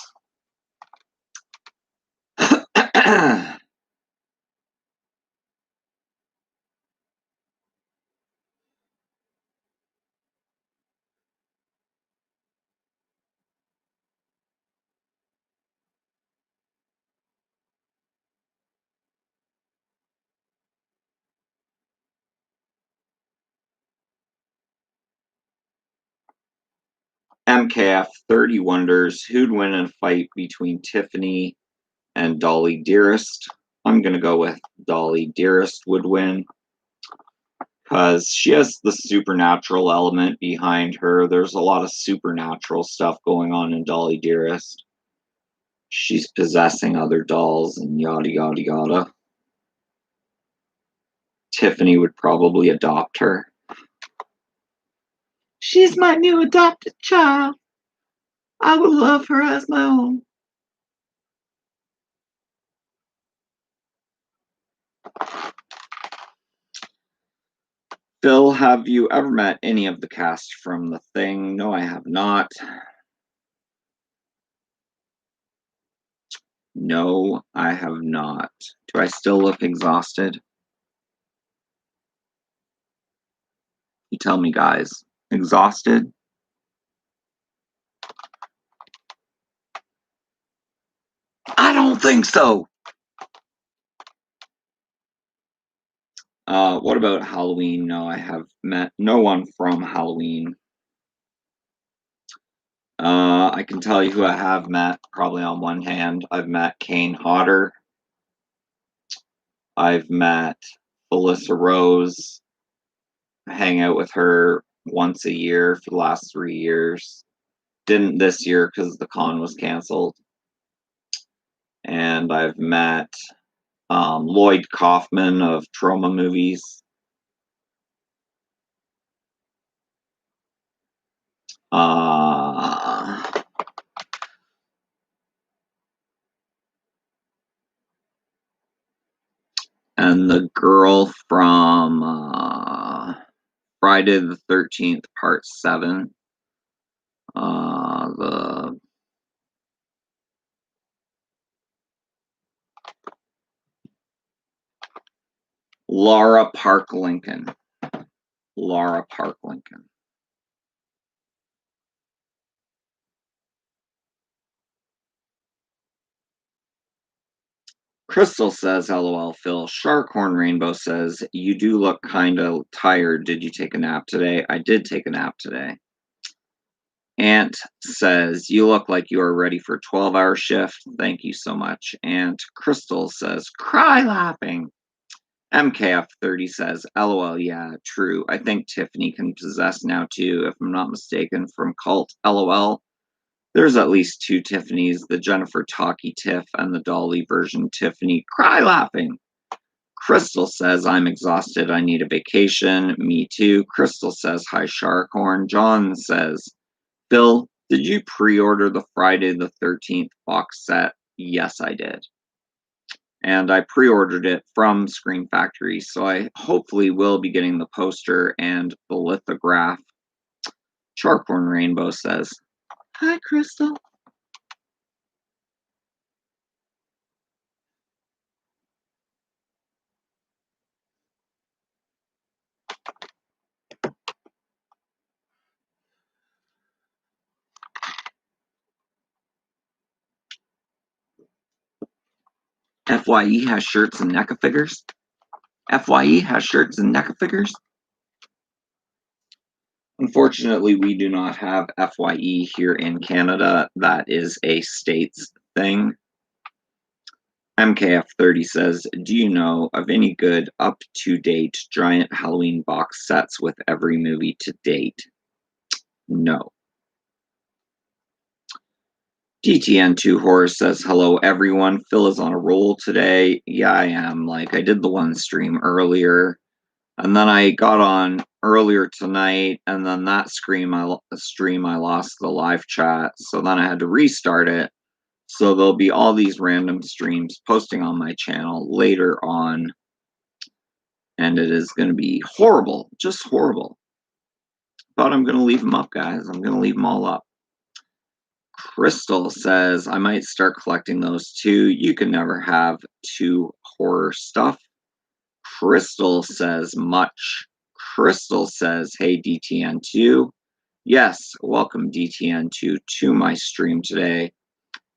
MKF 30 wonders who'd win in a fight between Tiffany and Dolly Dearest. I'm going to go with Dolly Dearest would win because she has the supernatural element behind her. There's a lot of supernatural stuff going on in Dolly Dearest. She's possessing other dolls and yada, yada, yada. Tiffany would probably adopt her. She's my new adopted child. I would love her as my own. Phil, have you ever met any of the cast from The Thing? No, I have not. No, I have not. Do I still look exhausted? You tell me, guys. Exhausted? I don't think so. What about Halloween? No, I have met no one from Halloween. I can tell you who I have met, probably on one hand. I've met Kane Hodder. I've met Alyssa Rose. I hang out with her once a year for the last 3 years. Didn't this year because the con was canceled. And I've met Lloyd Kaufman of Trauma Movies. And the girl from Friday the 13th, Part 7. The Laura Park Lincoln. Laura Park Lincoln. Crystal says, LOL, Phil. Sharkhorn Rainbow says, you do look kind of tired. Did you take a nap today? I did take a nap today. Ant says, you look like you are ready for a 12-hour shift. Thank you so much. And Crystal says, cry laughing. MKF30 says, LOL, yeah, true. I think Tiffany can possess now too, if I'm not mistaken, from Cult. LOL. There's at least 2 Tiffanys, the Jennifer Talkie Tiff and the Dolly version Tiffany. Cry laughing. Crystal says, I'm exhausted. I need a vacation. Me too. Crystal says, hi, Sharkhorn. John says, Bill, did you pre-order the Friday the 13th box set? Yes, I did. And I pre-ordered it from Screen Factory, so I hopefully will be getting the poster and the lithograph. Sharkhorn Rainbow says, hi, Crystal. FYE has shirts and NECA figures. FYE has shirts and NECA figures. Unfortunately, we do not have FYE here in Canada. That is a states thing. MKF30 says, do you know of any good up-to-date giant Halloween box sets with every movie to date? No. DTN2 Horror says, hello everyone. Phil is on a roll today. Yeah, I am. Like, I did the one stream earlier, and then I got on earlier tonight, and then that stream I lost the live chat, so then I had to restart it. So there'll be all these random streams posting on my channel later on, and it is going to be horrible, just horrible. But I'm going to leave them up, guys. I'm going to leave them all up. Crystal says, I might start collecting those too. You can never have two horror stuff. Crystal says, much. Crystal says, hey, DTN2. Yes, welcome DTN2 to my stream today.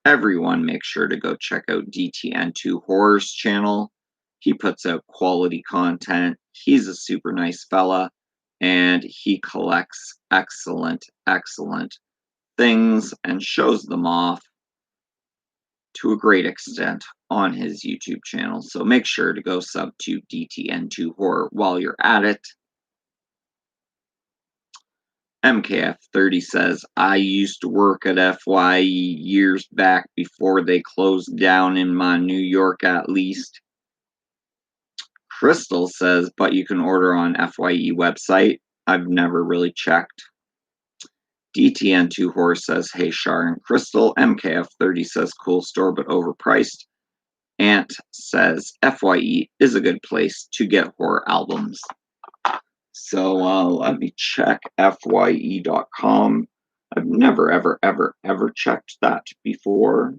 Everyone make sure to go check out DTN2 Horror's channel. He puts out quality content. He's a super nice fella, and he collects excellent things and shows them off to a great extent on his YouTube channel. So make sure to go sub to DTN2 Horror while you're at it. MKF30 says, I used to work at FYE years back before they closed down in my New York at least. Crystal says, but you can order on FYE website. I've never really checked. DTN2 Horror says, hey, Shar and Crystal. MKF30 says, cool store but overpriced. Ant says, FYE is a good place to get horror albums. So let me check FYE.com. I've never, ever checked that before.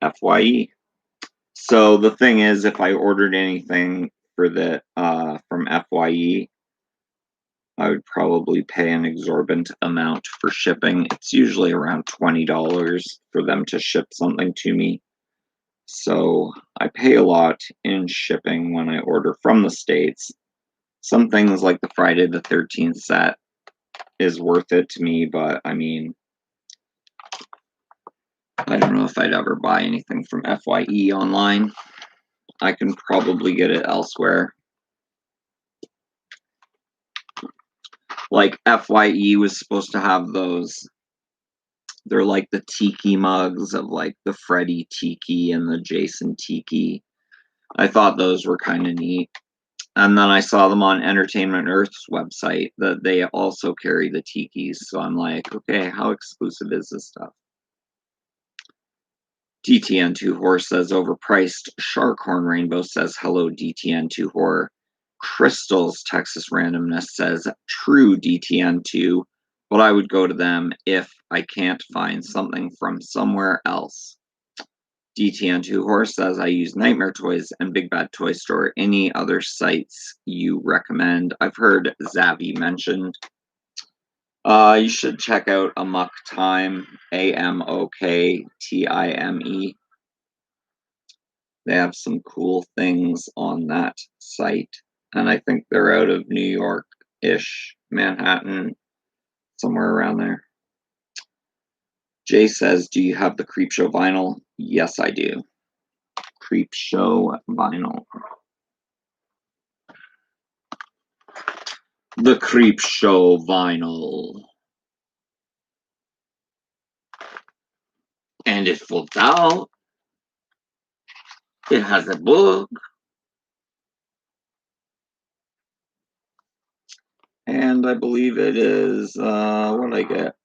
FYE. So the thing is, if I ordered anything for the from FYE, I would probably pay an exorbitant amount for shipping. It's usually around $20 for them to ship something to me. So I pay a lot in shipping when I order from the States. Some things like the Friday the 13th set is worth it to me, but I mean, I don't know if I'd ever buy anything from FYE online. I can probably get it elsewhere. Like FYE was supposed to have those, they're like the tiki mugs of like the Freddy tiki and the Jason tiki. I thought those were kind of neat. And then I saw them on Entertainment Earth's website that they also carry the tikis. So I'm like, okay, how exclusive is this stuff? DTN2 Horror says overpriced. Sharkhorn Rainbow says hello, DTN2 Horror. Crystal's Texas Randomness says true DTN2, but I would go to them if I can't find something from somewhere else. DTN2 Horror says I use Nightmare Toys and Big Bad Toy Store. Any other sites you recommend? I've heard Zavi mentioned. You should check out Amok Time, AMOKTIME. They have some cool things on that site. And I think they're out of New York-ish, Manhattan, somewhere around there. Jay says, do you have the Creepshow vinyl? Yes, I do. Creepshow vinyl. The Creepshow vinyl. And it folds out. It has a book. And I believe it is, what did I get?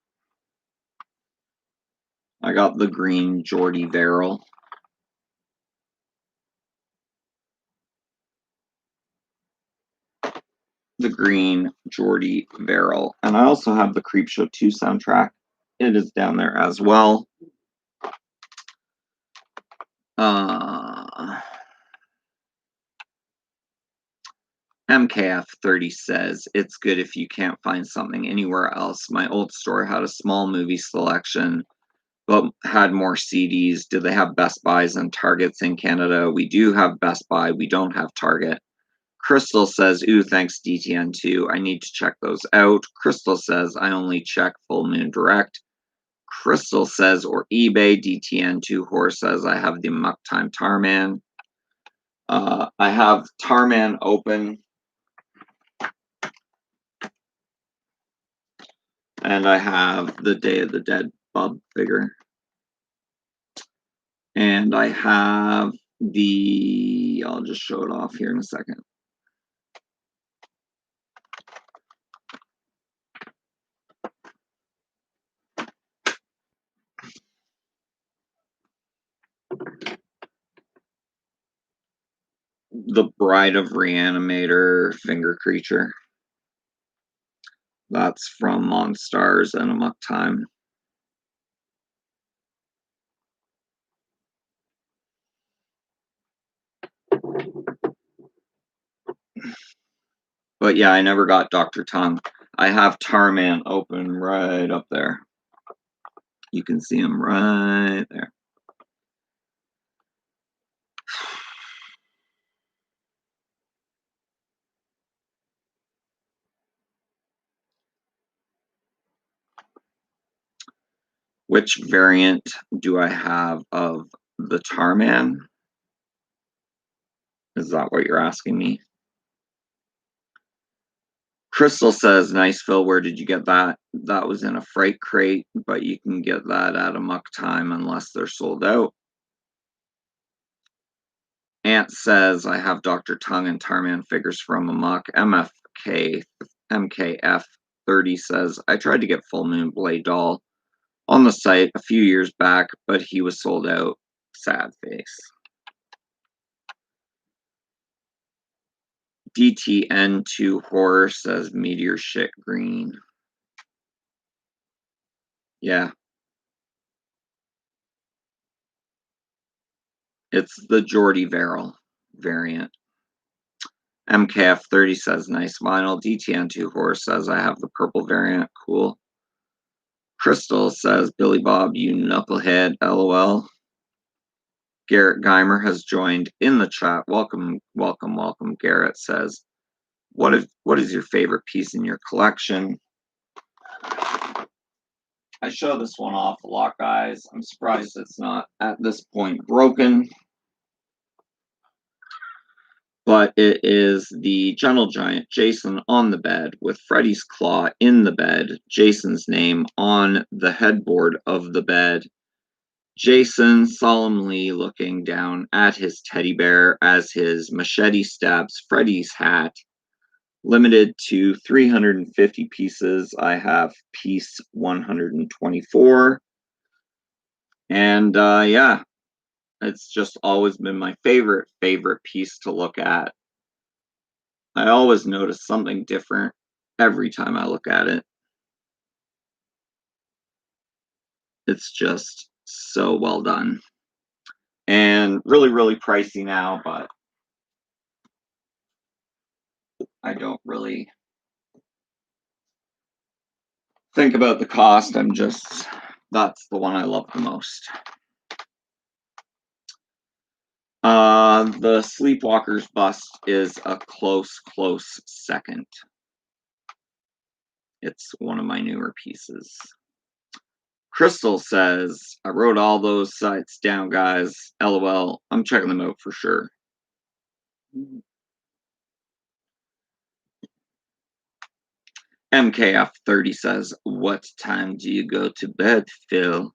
I got the green Jordy Verrill. The green Jordy Verrill. And I also have the Creepshow 2 soundtrack. It is down there as well. MKF30 says, it's good if you can't find something anywhere else. My old store had a small movie selection, but had more CDs. Do they have Best Buys and Targets in Canada? We do have Best Buy. We don't have Target. Crystal says, ooh, thanks DTN2. I need to check those out. Crystal says, I only check Full Moon Direct. Crystal says, or eBay. DTN2 Horror says, I have the Muck Time Tarman. I have Tarman open. And I have the Day of the Dead Bub figure. And I have the, I'll just show it off here in a second. the Bride of Reanimator finger creature. That's from Monstars and Amok Time. But yeah, I never got Dr. Tongue. I have Tarman open right up there. You can see him right there. Which variant do I have of the Tarman? Is that what you're asking me? Crystal says, nice, Phil, where did you get that? That was in a freight crate, but you can get that at Amok Time unless they're sold out. Ant says, I have Dr. Tongue and Tarman figures from Amok. MKF30 says, I tried to get Full Moon Blade Doll on the site a few years back, but he was sold out. Sad face. DTN2 Horror says, Meteor Shit Green. Yeah. It's the Jordy Verrill variant. MKF30 says, nice vinyl. DTN2 Horror says, I have the purple variant. Cool. Crystal says, Billy Bob, you knucklehead, LOL. Garrett Geimer has joined in the chat. Welcome, welcome, welcome. Garrett says, what is your favorite piece in your collection? I show this one off a lot, guys. I'm surprised it's not at this point broken. But it is the Gentle Giant Jason on the bed with Freddy's claw in the bed, Jason's name on the headboard of the bed, Jason solemnly looking down at his teddy bear as his machete stabs Freddy's hat. Limited to 350 pieces. I have piece 124. And yeah, it's just always been my favorite piece to look at. I always notice something different every time I look at it. It's just so well done. And really, really pricey now, but I don't really think about the cost. That's the one I love the most. The Sleepwalker's bust is a close second. It's one of my newer pieces. Crystal says, I wrote all those sites down, guys. LOL. I'm checking them out for sure. MKF30 says, what time do you go to bed, Phil?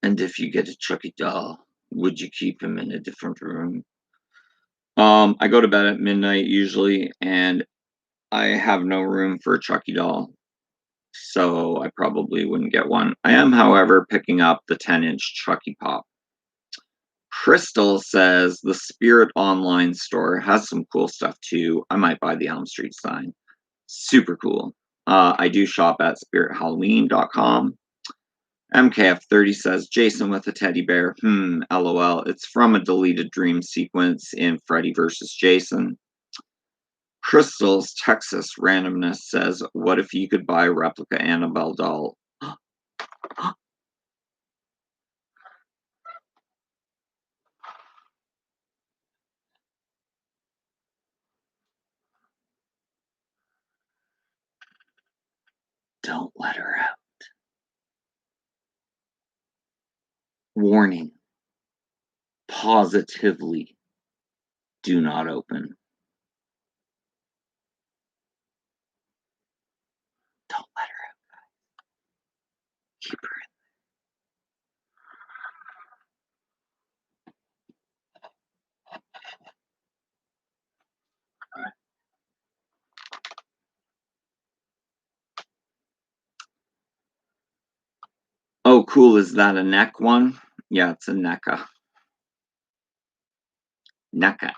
And if you get a Chucky doll, would you keep him in a different room? I go to bed at midnight usually, and I have no room for a Chucky doll, so I probably wouldn't get one. I am, however, picking up the 10-inch Chucky Pop. Crystal says the Spirit Online store has some cool stuff too. I might buy the Elm Street sign. Super cool. I do shop at spirithalloween.com. MKF30 says, Jason with a teddy bear. LOL. It's from a deleted dream sequence in Freddy vs. Jason. Crystal's Texas Randomness says, what if you could buy a replica Annabelle doll? Don't let her out. Warning. Positively do not open. Don't let her out. Keep her in. Oh, cool. Is that a neck one? Yeah, it's a NECA. NECA.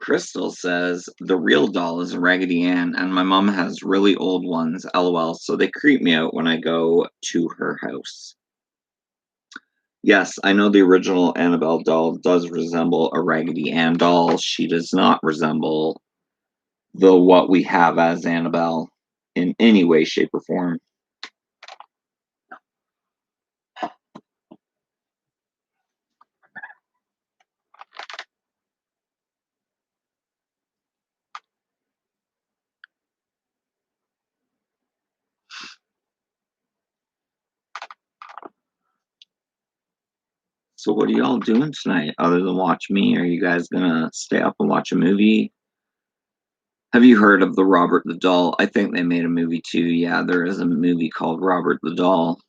Crystal says, the real doll is a Raggedy Ann, and my mom has really old ones, lol, so they creep me out when I go to her house. Yes, I know the original Annabelle doll does resemble a Raggedy Ann doll. She does not resemble the what we have as Annabelle in any way, shape, or form. So what are y'all doing tonight other than watch me? Are you guys gonna stay up and watch a movie? Have you heard of the Robert the Doll? I think they made a movie too. Yeah, there is a movie called Robert the Doll.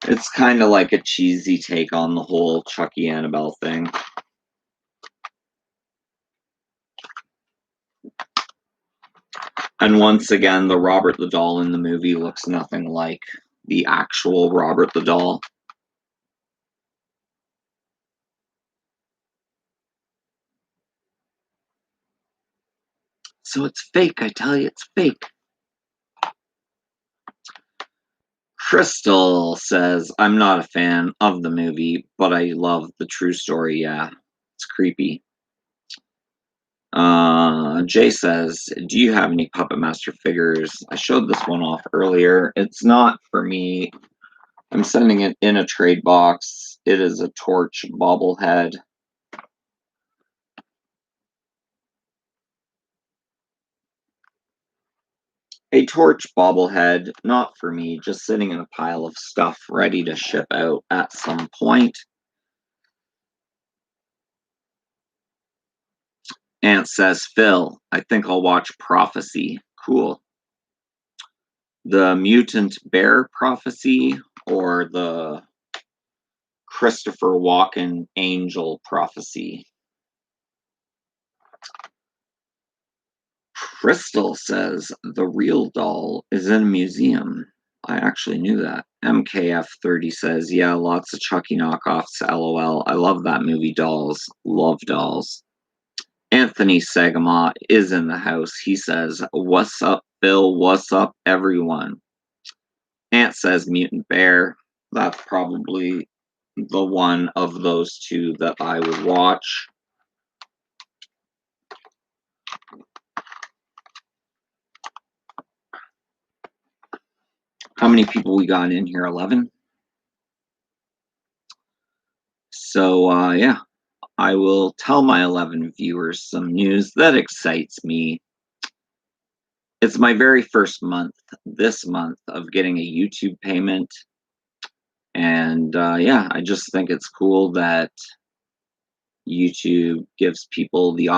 It's kind of like a cheesy take on the whole Chucky Annabelle thing. And once again, the Robert the Doll in the movie looks nothing like the actual Robert the Doll. So it's fake, I tell you, it's fake. Crystal says, I'm not a fan of the movie, but I love the true story. Yeah, it's creepy. Jay says, do you have any Puppet Master figures? I showed this one off earlier. It's not for me. I'm sending it in a trade box. It is a Torch bobblehead. A Torch bobblehead, not for me, just sitting in a pile of stuff ready to ship out at some point. Ant says, Phil, I think I'll watch Prophecy. Cool. The Mutant Bear Prophecy or the Christopher Walken Angel Prophecy? Crystal says, the real doll is in a museum. I actually knew that. MKF30 says, yeah, lots of Chucky knockoffs, lol. I love that movie, Dolls. Love Dolls. Anthony Sagama is in the house. He says, what's up, Phil? What's up, everyone? Ant says, Mutant Bear. That's probably the one of those two that I would watch. How many people we got in here? 11? So, yeah, I will tell my 11 viewers some news that excites me. It's my very first month, this month, of getting a YouTube payment. And yeah, I just think it's cool that YouTube gives people the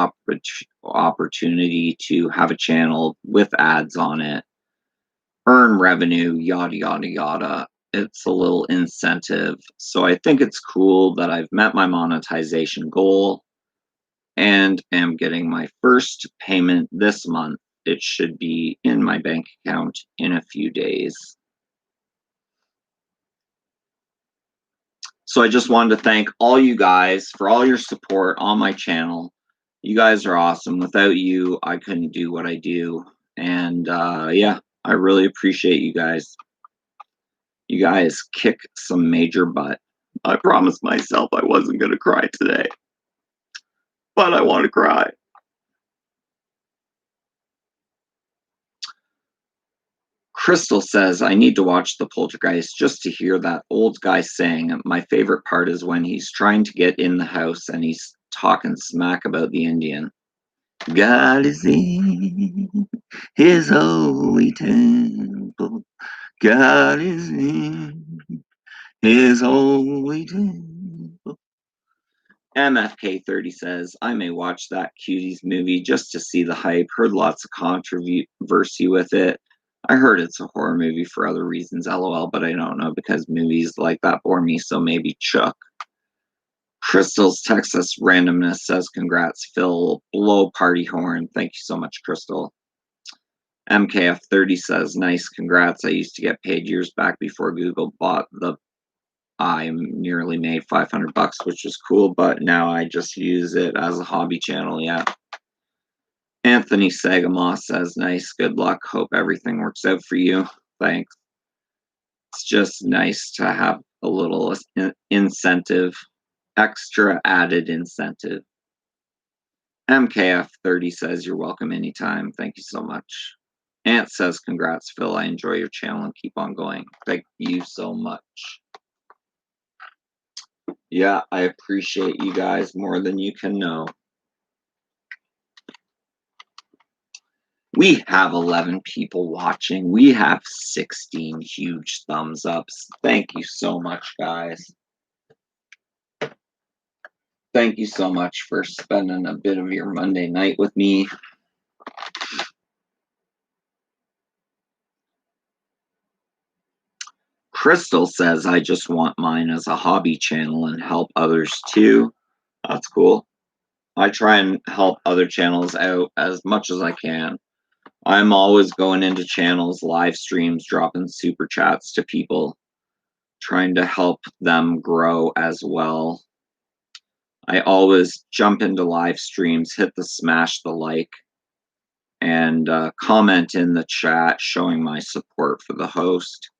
opportunity to have a channel with ads on it, earn revenue, yada, yada, yada. It's a little incentive. So I think it's cool that I've met my monetization goal and am getting my first payment this month. It should be in my bank account in a few days. So I just wanted to thank all you guys for all your support on my channel. You guys are awesome. Without you, I couldn't do what I do. And yeah, I really appreciate you guys. You guys kick some major butt. I promised myself I wasn't going to cry today, but I want to cry. Crystal says, I need to watch The Poltergeist just to hear that old guy sing. My favorite part is when he's trying to get in the house and he's talking smack about the Indian. God is in his holy temple. God is in his holy temple. MFK30 says, I may watch that Cuties movie just to see the hype. Heard lots of controversy with it. I heard it's a horror movie for other reasons, lol, but I don't know because movies like that bore me, so maybe Chuck. Crystal's Texas Randomness says, congrats, Phil. Blow party horn. Thank you so much, Crystal. MKF30 says, nice, congrats. I used to get paid years back before Google bought the I nearly made 500 bucks, which was cool, but now I just use it as a hobby channel. Yeah. Anthony Sagamos says, nice, good luck. Hope everything works out for you. Thanks. It's just nice to have a little incentive, extra added incentive. MKF30 says, you're welcome anytime. Thank you so much. Ant says, congrats, Phil. I enjoy your channel and keep on going. Thank you so much. Yeah, I appreciate you guys more than you can know. We have 11 people watching. We have 16 huge thumbs ups. Thank you so much, guys. Thank you so much for spending a bit of your Monday night with me. Crystal says, I just want mine as a hobby channel and help others too. That's cool. I try and help other channels out as much as I can. I'm always going into channels, live streams, dropping super chats to people, trying to help them grow as well. I always jump into live streams, hit the smash the like, and comment in the chat showing my support for the host.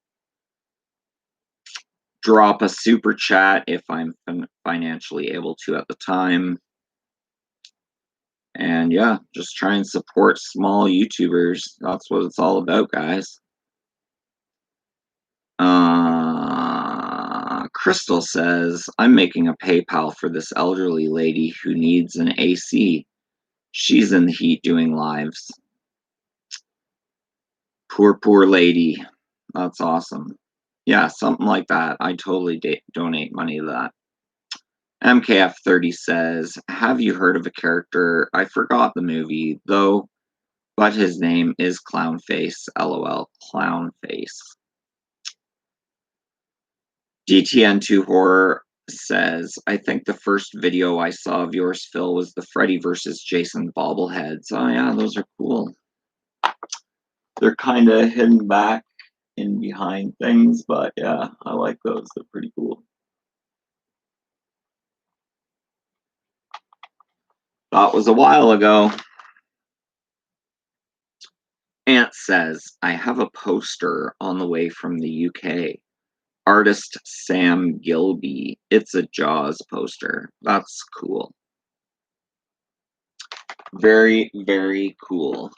Drop a super chat if I'm financially able to at the time. And yeah, just try and support small YouTubers. That's what it's all about, guys. Crystal says, I'm making a PayPal for this elderly lady who needs an AC. She's in the heat doing lives. Poor lady. That's awesome. Yeah, something like that. I totally donate money to that. MKF30 says, have you heard of a character? I forgot the movie, though, but his name is Clownface. LOL. Clownface. DTN2 Horror says, I think the first video I saw of yours, Phil, was the Freddy versus Jason bobbleheads. Oh yeah, those are cool. They're kind of hidden back in behind things, but yeah, I like those. They're pretty cool. That was a while ago. Ant says, I have a poster on the way from the UK. Artist Sam Gilby. It's a Jaws poster. That's cool. Very, very cool.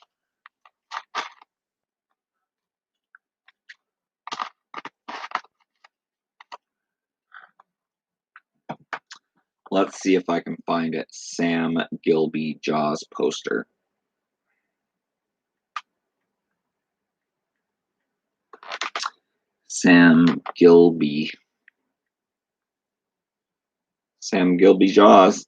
Let's see if I can find it. Sam Gilby Jaws poster. Sam Gilby. Sam Gilby Jaws.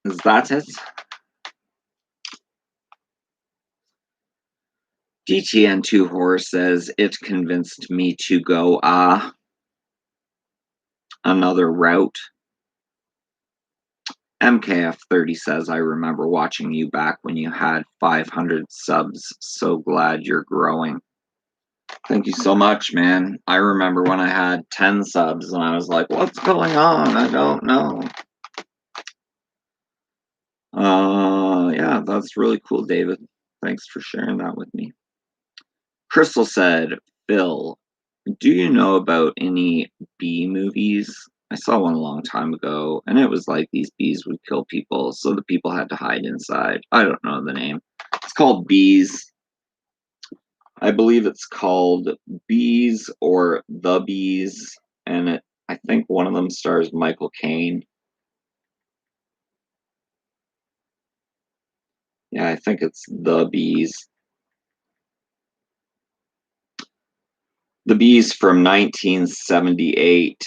Is that it? DTN2 Horror says, it convinced me to go, another route. MKF30 says, I remember watching you back when you had 500 subs. So glad you're growing. Thank you so much, man. I remember when I had 10 subs and I was like, what's going on? I don't know. Yeah, that's really cool, David. Thanks for sharing that with me. Crystal said, Phil, do you know about any bee movies? I saw one a long time ago, and it was like these bees would kill people, so the people had to hide inside. I don't know the name. It's called Bees. I believe it's called Bees or The Bees, and I think one of them stars Michael Caine. Yeah, I think it's The Bees. The Bees from 1978,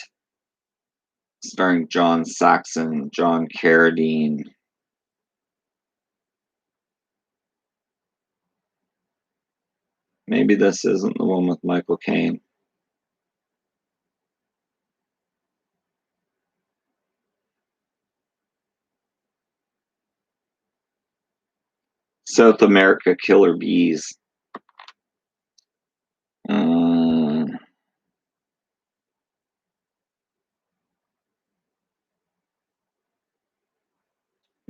starring John Saxon, John Carradine. Maybe this isn't the one with Michael Caine. South America Killer Bees.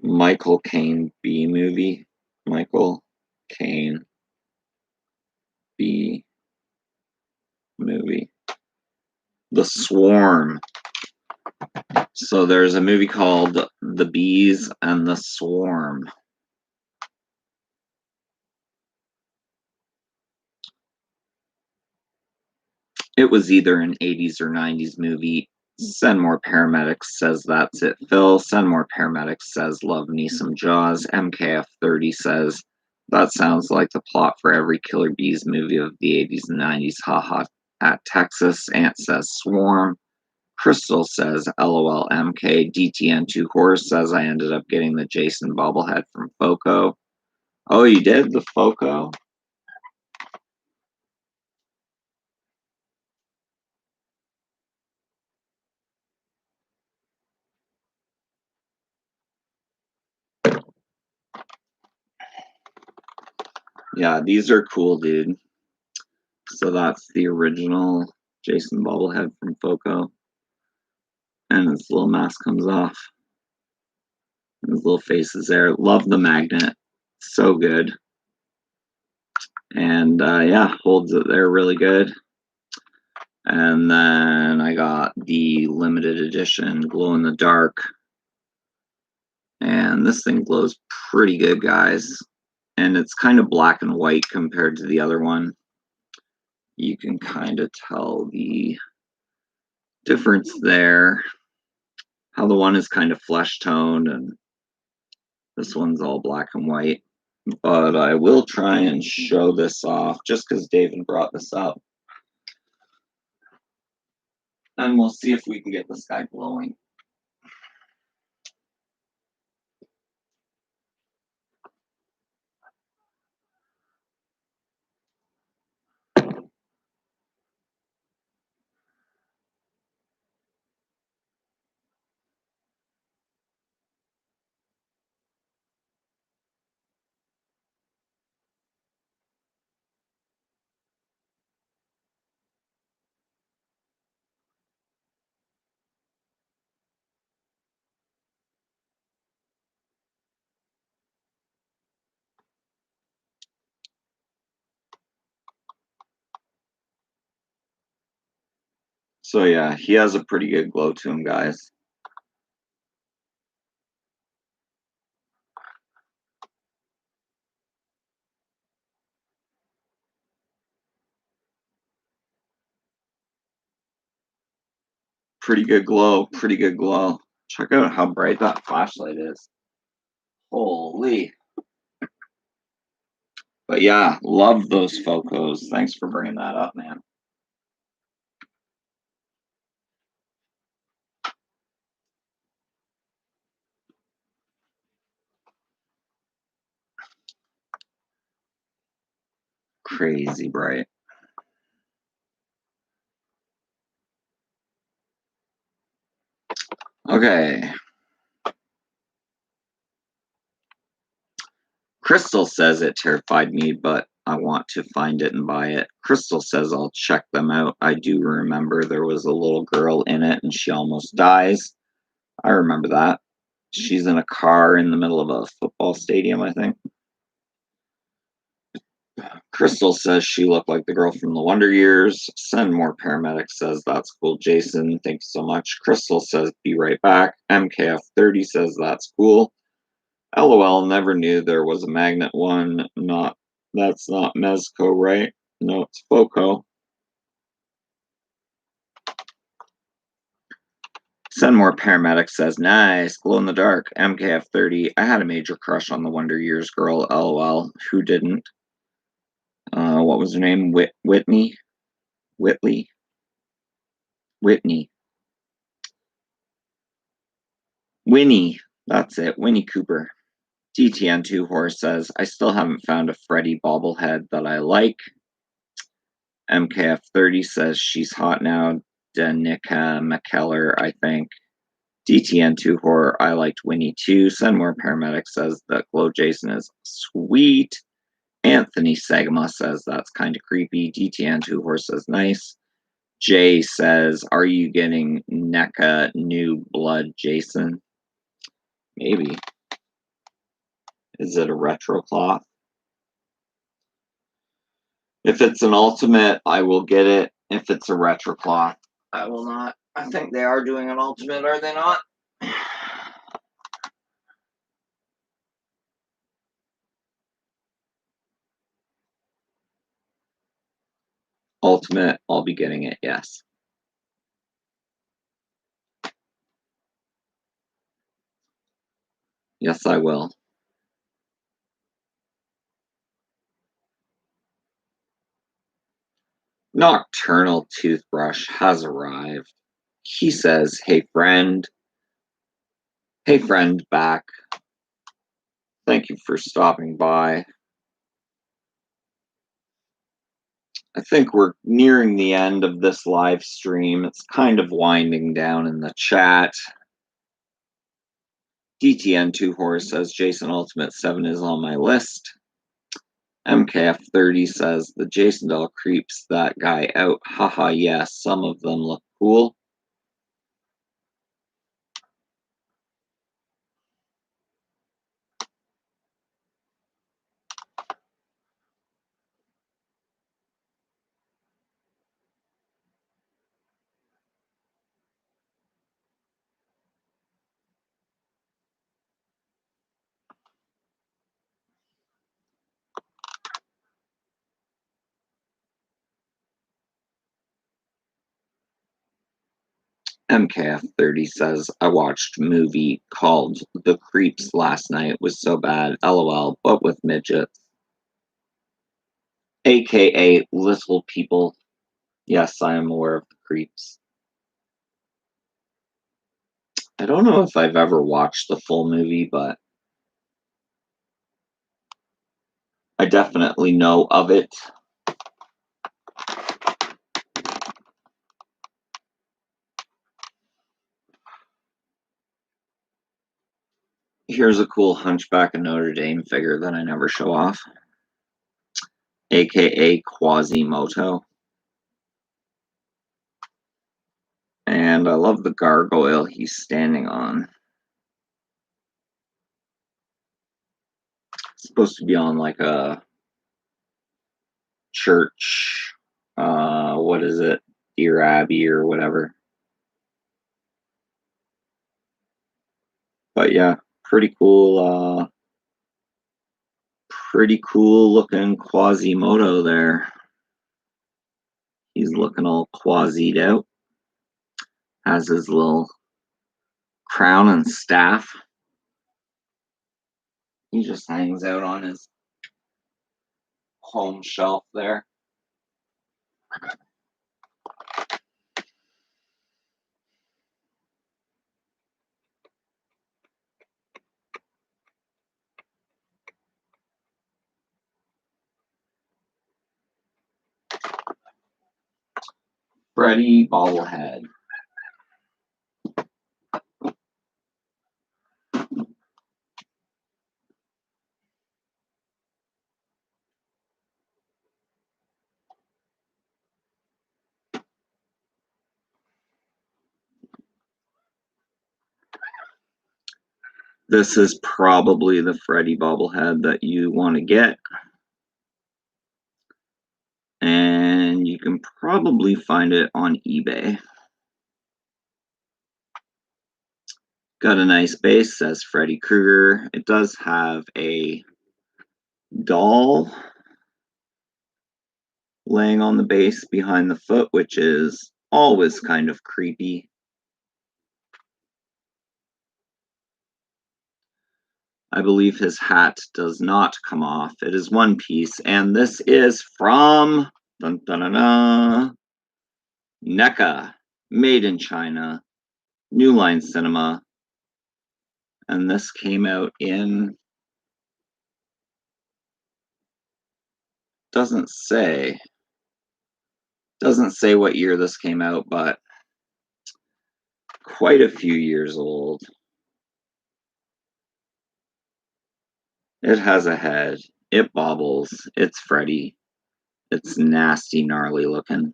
Michael Caine B movie. Michael Caine B movie. The Swarm. So there's a movie called The Bees and the Swarm. It was either an 80s or 90s movie. Send more paramedics says that's it. Phil, send more paramedics says love me some Jaws. MKF30 says that sounds like the plot for every Killer Bees movie of the 80s and 90s. Haha at Texas. Ant says Swarm. Crystal says LOL MK. DTN2 Horse says I ended up getting the Jason bobblehead from Foco. Oh, you did? The Foco? Yeah, these are cool, dude. So that's the original Jason bobblehead from Foco. And his little mask comes off. And his little face is there. Love the magnet. So good. And yeah, holds it there really good. And then I got the limited edition glow in the dark. And this thing glows pretty good, guys. And it's kind of black and white compared to the other one. You can kind of tell the difference there. How the one is kind of flesh toned and this one's all black and white. But I will try and show this off just because David brought this up. And we'll see if we can get this guy glowing. So yeah, he has a pretty good glow to him, guys. Pretty good glow, pretty good glow. Check out how bright that flashlight is. Holy. But yeah, love those Focos. Thanks for bringing that up, man. Crazy bright. Okay. Crystal says it terrified me, but I want to find it and buy it. Crystal says I'll check them out. I do remember there was a little girl in it and she almost dies. I remember that. She's in a car in the middle of a football stadium, I think. Crystal says she looked like the girl from the Wonder Years. Send more paramedics says that's cool. Jason, thanks so much. Crystal says be right back. MKF30 says that's cool. LOL, never knew there was a magnet one. That's not Mezco, right? No, it's Foco. Send more paramedics says nice. Glow in the dark. MKF30. I had a major crush on the Wonder Years girl. LOL. Who didn't? What was her name? Whitney? Whitley? Whitney. Winnie. That's it. Winnie Cooper. DTN2 Horse says, I still haven't found a Freddy bobblehead that I like. MKF30 says she's hot now. Danica McKellar, I think. DTN2 Horror, I liked Winnie too. Send More Paramedic says that Glow Jason is sweet. Anthony Sagama says that's kind of creepy. DTN2 Horror says nice. Jay says, are you getting NECA New Blood Jason? Maybe. Is it a retro cloth? If it's an ultimate, I will get it. If it's a retro cloth, I will not. I think they are doing an ultimate, are they not? Ultimate, I'll be getting it, yes. Yes, I will. Nocturnal Toothbrush has arrived. He says, hey friend. Hey friend, back. Thank you for stopping by. I think we're nearing the end of this live stream. It's kind of winding down in the chat. DTN2 Horse says Jason Ultimate 7 is on my list. MKF30 says the Jason doll creeps that guy out. Haha, yes, some of them look cool. MKF30 says, I watched a movie called The Creeps last night. It was so bad. LOL, but with midgets. AKA Little People. Yes, I am aware of The Creeps. I don't know if I've ever watched the full movie, but I definitely know of it. Here's a cool Hunchback of Notre Dame figure that I never show off, aka Quasimodo. And I love the gargoyle he's standing on. It's supposed to be on like a church, what is it, Dear Abbey or whatever. But yeah, pretty cool looking Quasimodo there. He's looking all quasied out. Has his little crown and staff. He just hangs out on his home shelf there. Freddy Bobblehead. This is probably the Freddy Bobblehead that you want to get. And you can probably find it on eBay. Got a nice base, says Freddy Krueger. It does have a doll laying on the base behind the foot, which is always kind of creepy. I believe his hat does not come off. It is one piece, and this is from dun, dun, dun, dun, NECA, made in China, New Line Cinema, and this came out in, doesn't say what year this came out, but quite a few years old. It has a head. It bobbles. It's Freddy. It's nasty, gnarly looking.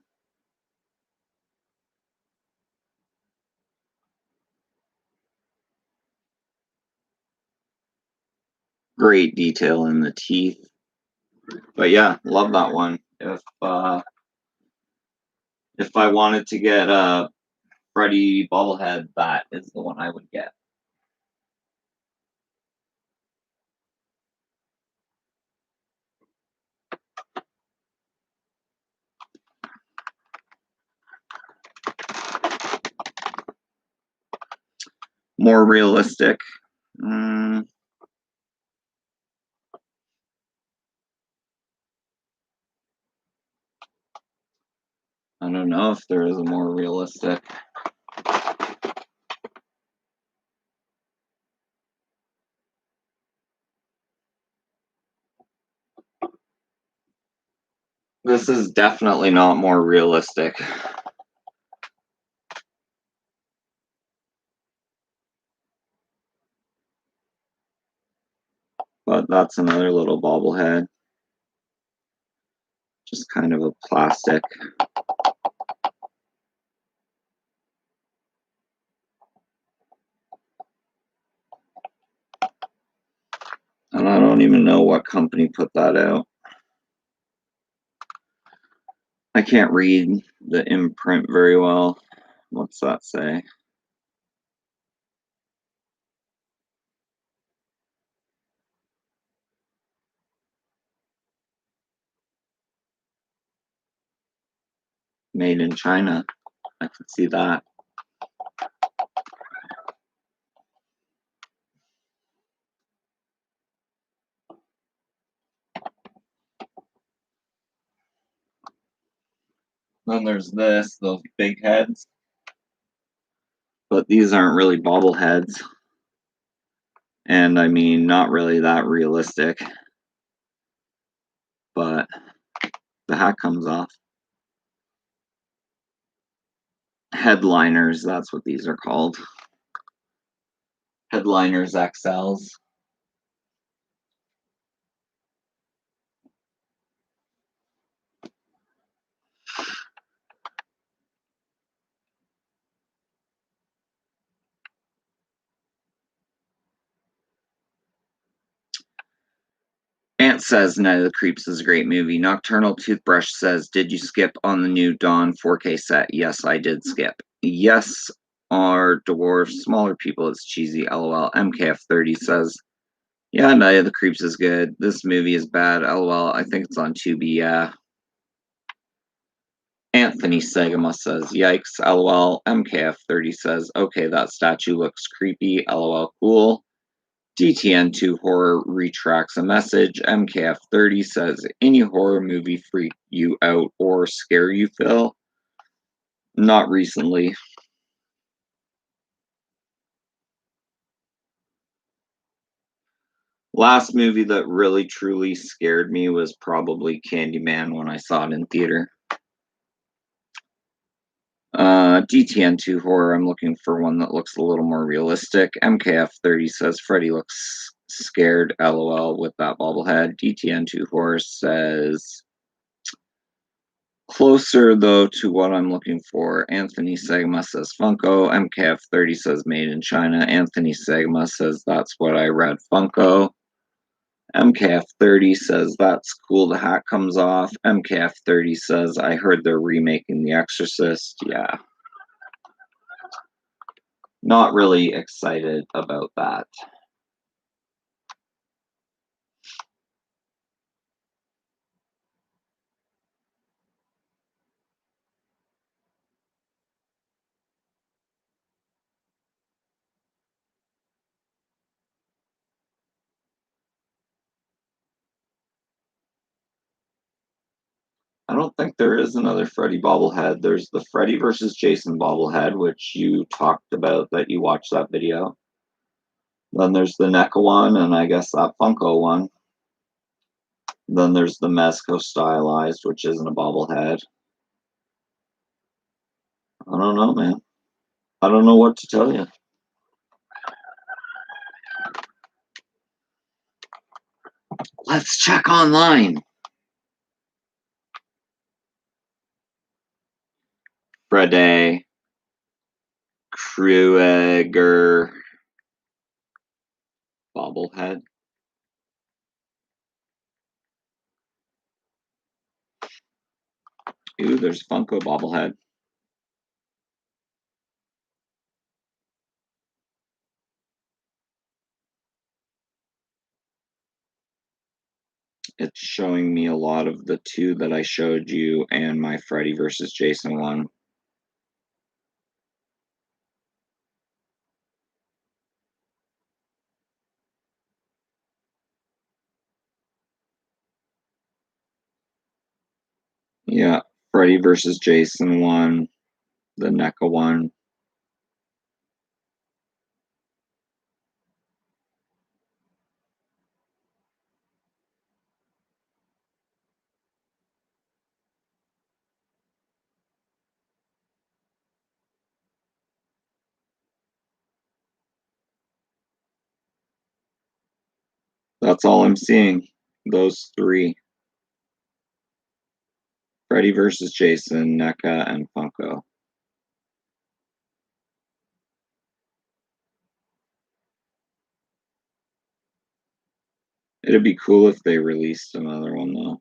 Great detail in the teeth. But yeah, love that one. If I wanted to get a Freddy bobblehead, that is the one I would get. More realistic. I don't know if there is a more realistic. This is definitely not more realistic. But that's another little bobblehead. Just kind of a plastic. And I don't even know what company put that out. I can't read the imprint very well. What's that say? Made in China. I can see that. Then there's this, those big heads. But these aren't really bobbleheads. And I mean, not really that realistic. But the hat comes off. Headliners, that's what these are called. Headliners XLs. Ant says Night of the Creeps is a great movie. Nocturnal Toothbrush says, did you skip on the new Dawn 4K set? Yes, I did skip. Yes, our dwarfs, smaller people, it's cheesy. LOL. MKF30 says, yeah, Night of the Creeps is good. This movie is bad. LOL. I think it's on Tubi. Yeah. Anthony Sagama says, yikes. LOL. MKF30 says, okay, that statue looks creepy. LOL. Cool. DTN2 Horror retracts a message. MKF30 says, any horror movie freak you out or scare you, Phil? Not recently. Last movie that really truly scared me was probably Candyman when I saw it in theater. DTN2 Horror, I'm looking for one that looks a little more realistic. MKF30 says, Freddy looks scared, LOL, with that bobblehead. DTN2 Horror says, closer, though, to what I'm looking for. Anthony Segma says Funko. MKF30 says made in China. Anthony Segma says that's what I read, Funko. MKF30 says that's cool, the hat comes off. MKF30 says I heard they're remaking The Exorcist. Yeah. Not really excited about that. I don't think there is another Freddy bobblehead. There's the Freddy versus Jason bobblehead, which you talked about that you watched that video. Then there's the NECA one, and I guess that Funko one. Then there's the Mezco stylized, which isn't a bobblehead. I don't know, man. I don't know what to tell you. Let's check online. Friday, Krueger, Bobblehead. Ooh, there's Funko Bobblehead. It's showing me a lot of the two that I showed you and my Freddy versus Jason one. Yeah, Freddy versus Jason one, the NECA one. That's all I'm seeing. Those three. Freddy versus Jason, NECA, and Funko. It'd be cool if they released another one, though.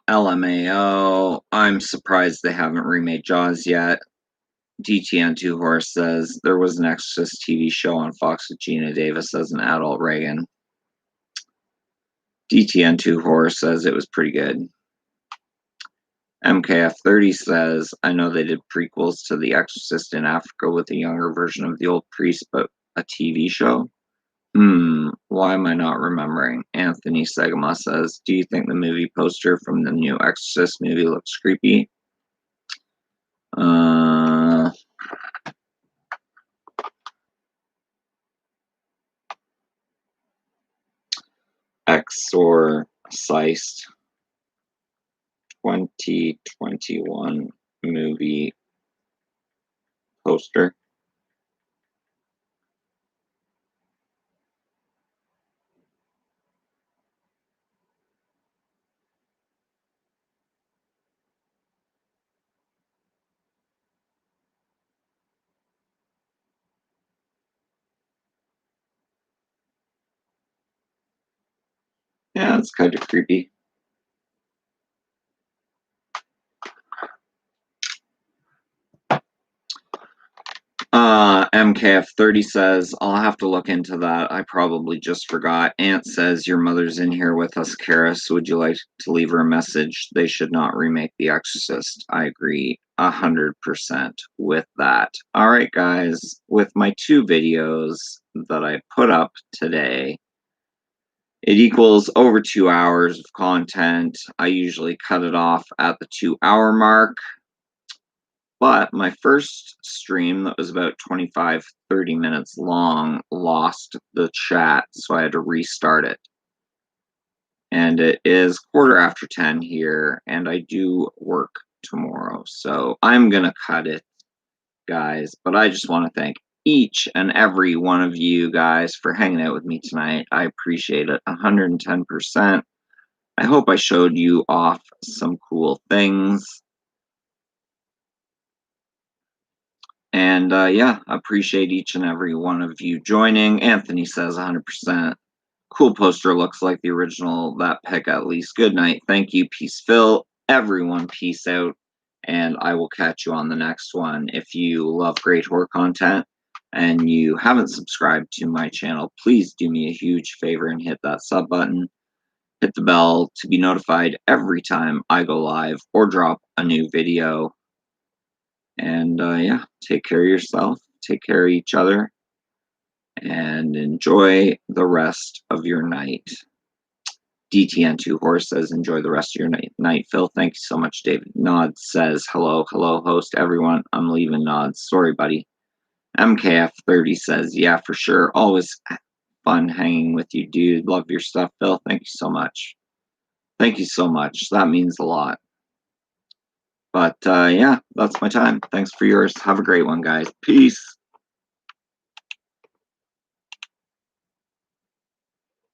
LMAO. I'm surprised they haven't remade Jaws yet. DTN2 Horse says there was an Exorcist TV show on Fox with Gina Davis as an adult Reagan. DTN2 Horse says it was pretty good. MKF30 says, I know they did prequels to The Exorcist in Africa with a younger version of the old priest, but a TV show? Why am I not remembering? Anthony Segama says, do you think the movie poster from the new Exorcist movie looks creepy? Exorcist 2021 movie poster. Yeah, it's kind of creepy. MKF30 says, I'll have to look into that. I probably just forgot. Ant says, your mother's in here with us, Karis. Would you like to leave her a message? They should not remake The Exorcist. I agree 100% with that. All right, guys, with my 2 videos that I put up today, it equals over 2 hours of content. I usually cut it off at the 2-hour mark. But my first stream that was about 25, 30 minutes long lost the chat, so I had to restart it. And it is 10:15 here, and I do work tomorrow. So I'm going to cut it, guys. But I just want to thank each and every one of you guys for hanging out with me tonight. I appreciate it 110%. I hope I showed you off some cool things. And yeah, appreciate each and every one of you joining. Anthony says 100%. Cool poster, looks like the original. That pick at least. Good night. Thank you. Peace, Phil. Everyone, peace out. And I will catch you on the next one. If you love great horror content and you haven't subscribed to my channel, please do me a huge favor and hit that sub button. Hit the bell to be notified every time I go live or drop a new video. And yeah, take care of yourself, take care of each other, and enjoy the rest of your night. DTN2 Horse says, enjoy the rest of your night. Phil, thank you so much. David Nod says, hello, host, everyone. I'm leaving, Nod. Sorry, buddy. MKF30 says, yeah, for sure. Always fun hanging with you, dude. Love your stuff, Phil. Thank you so much. Thank you so much. That means a lot. But yeah, that's my time. Thanks for yours. Have a great one, guys. Peace.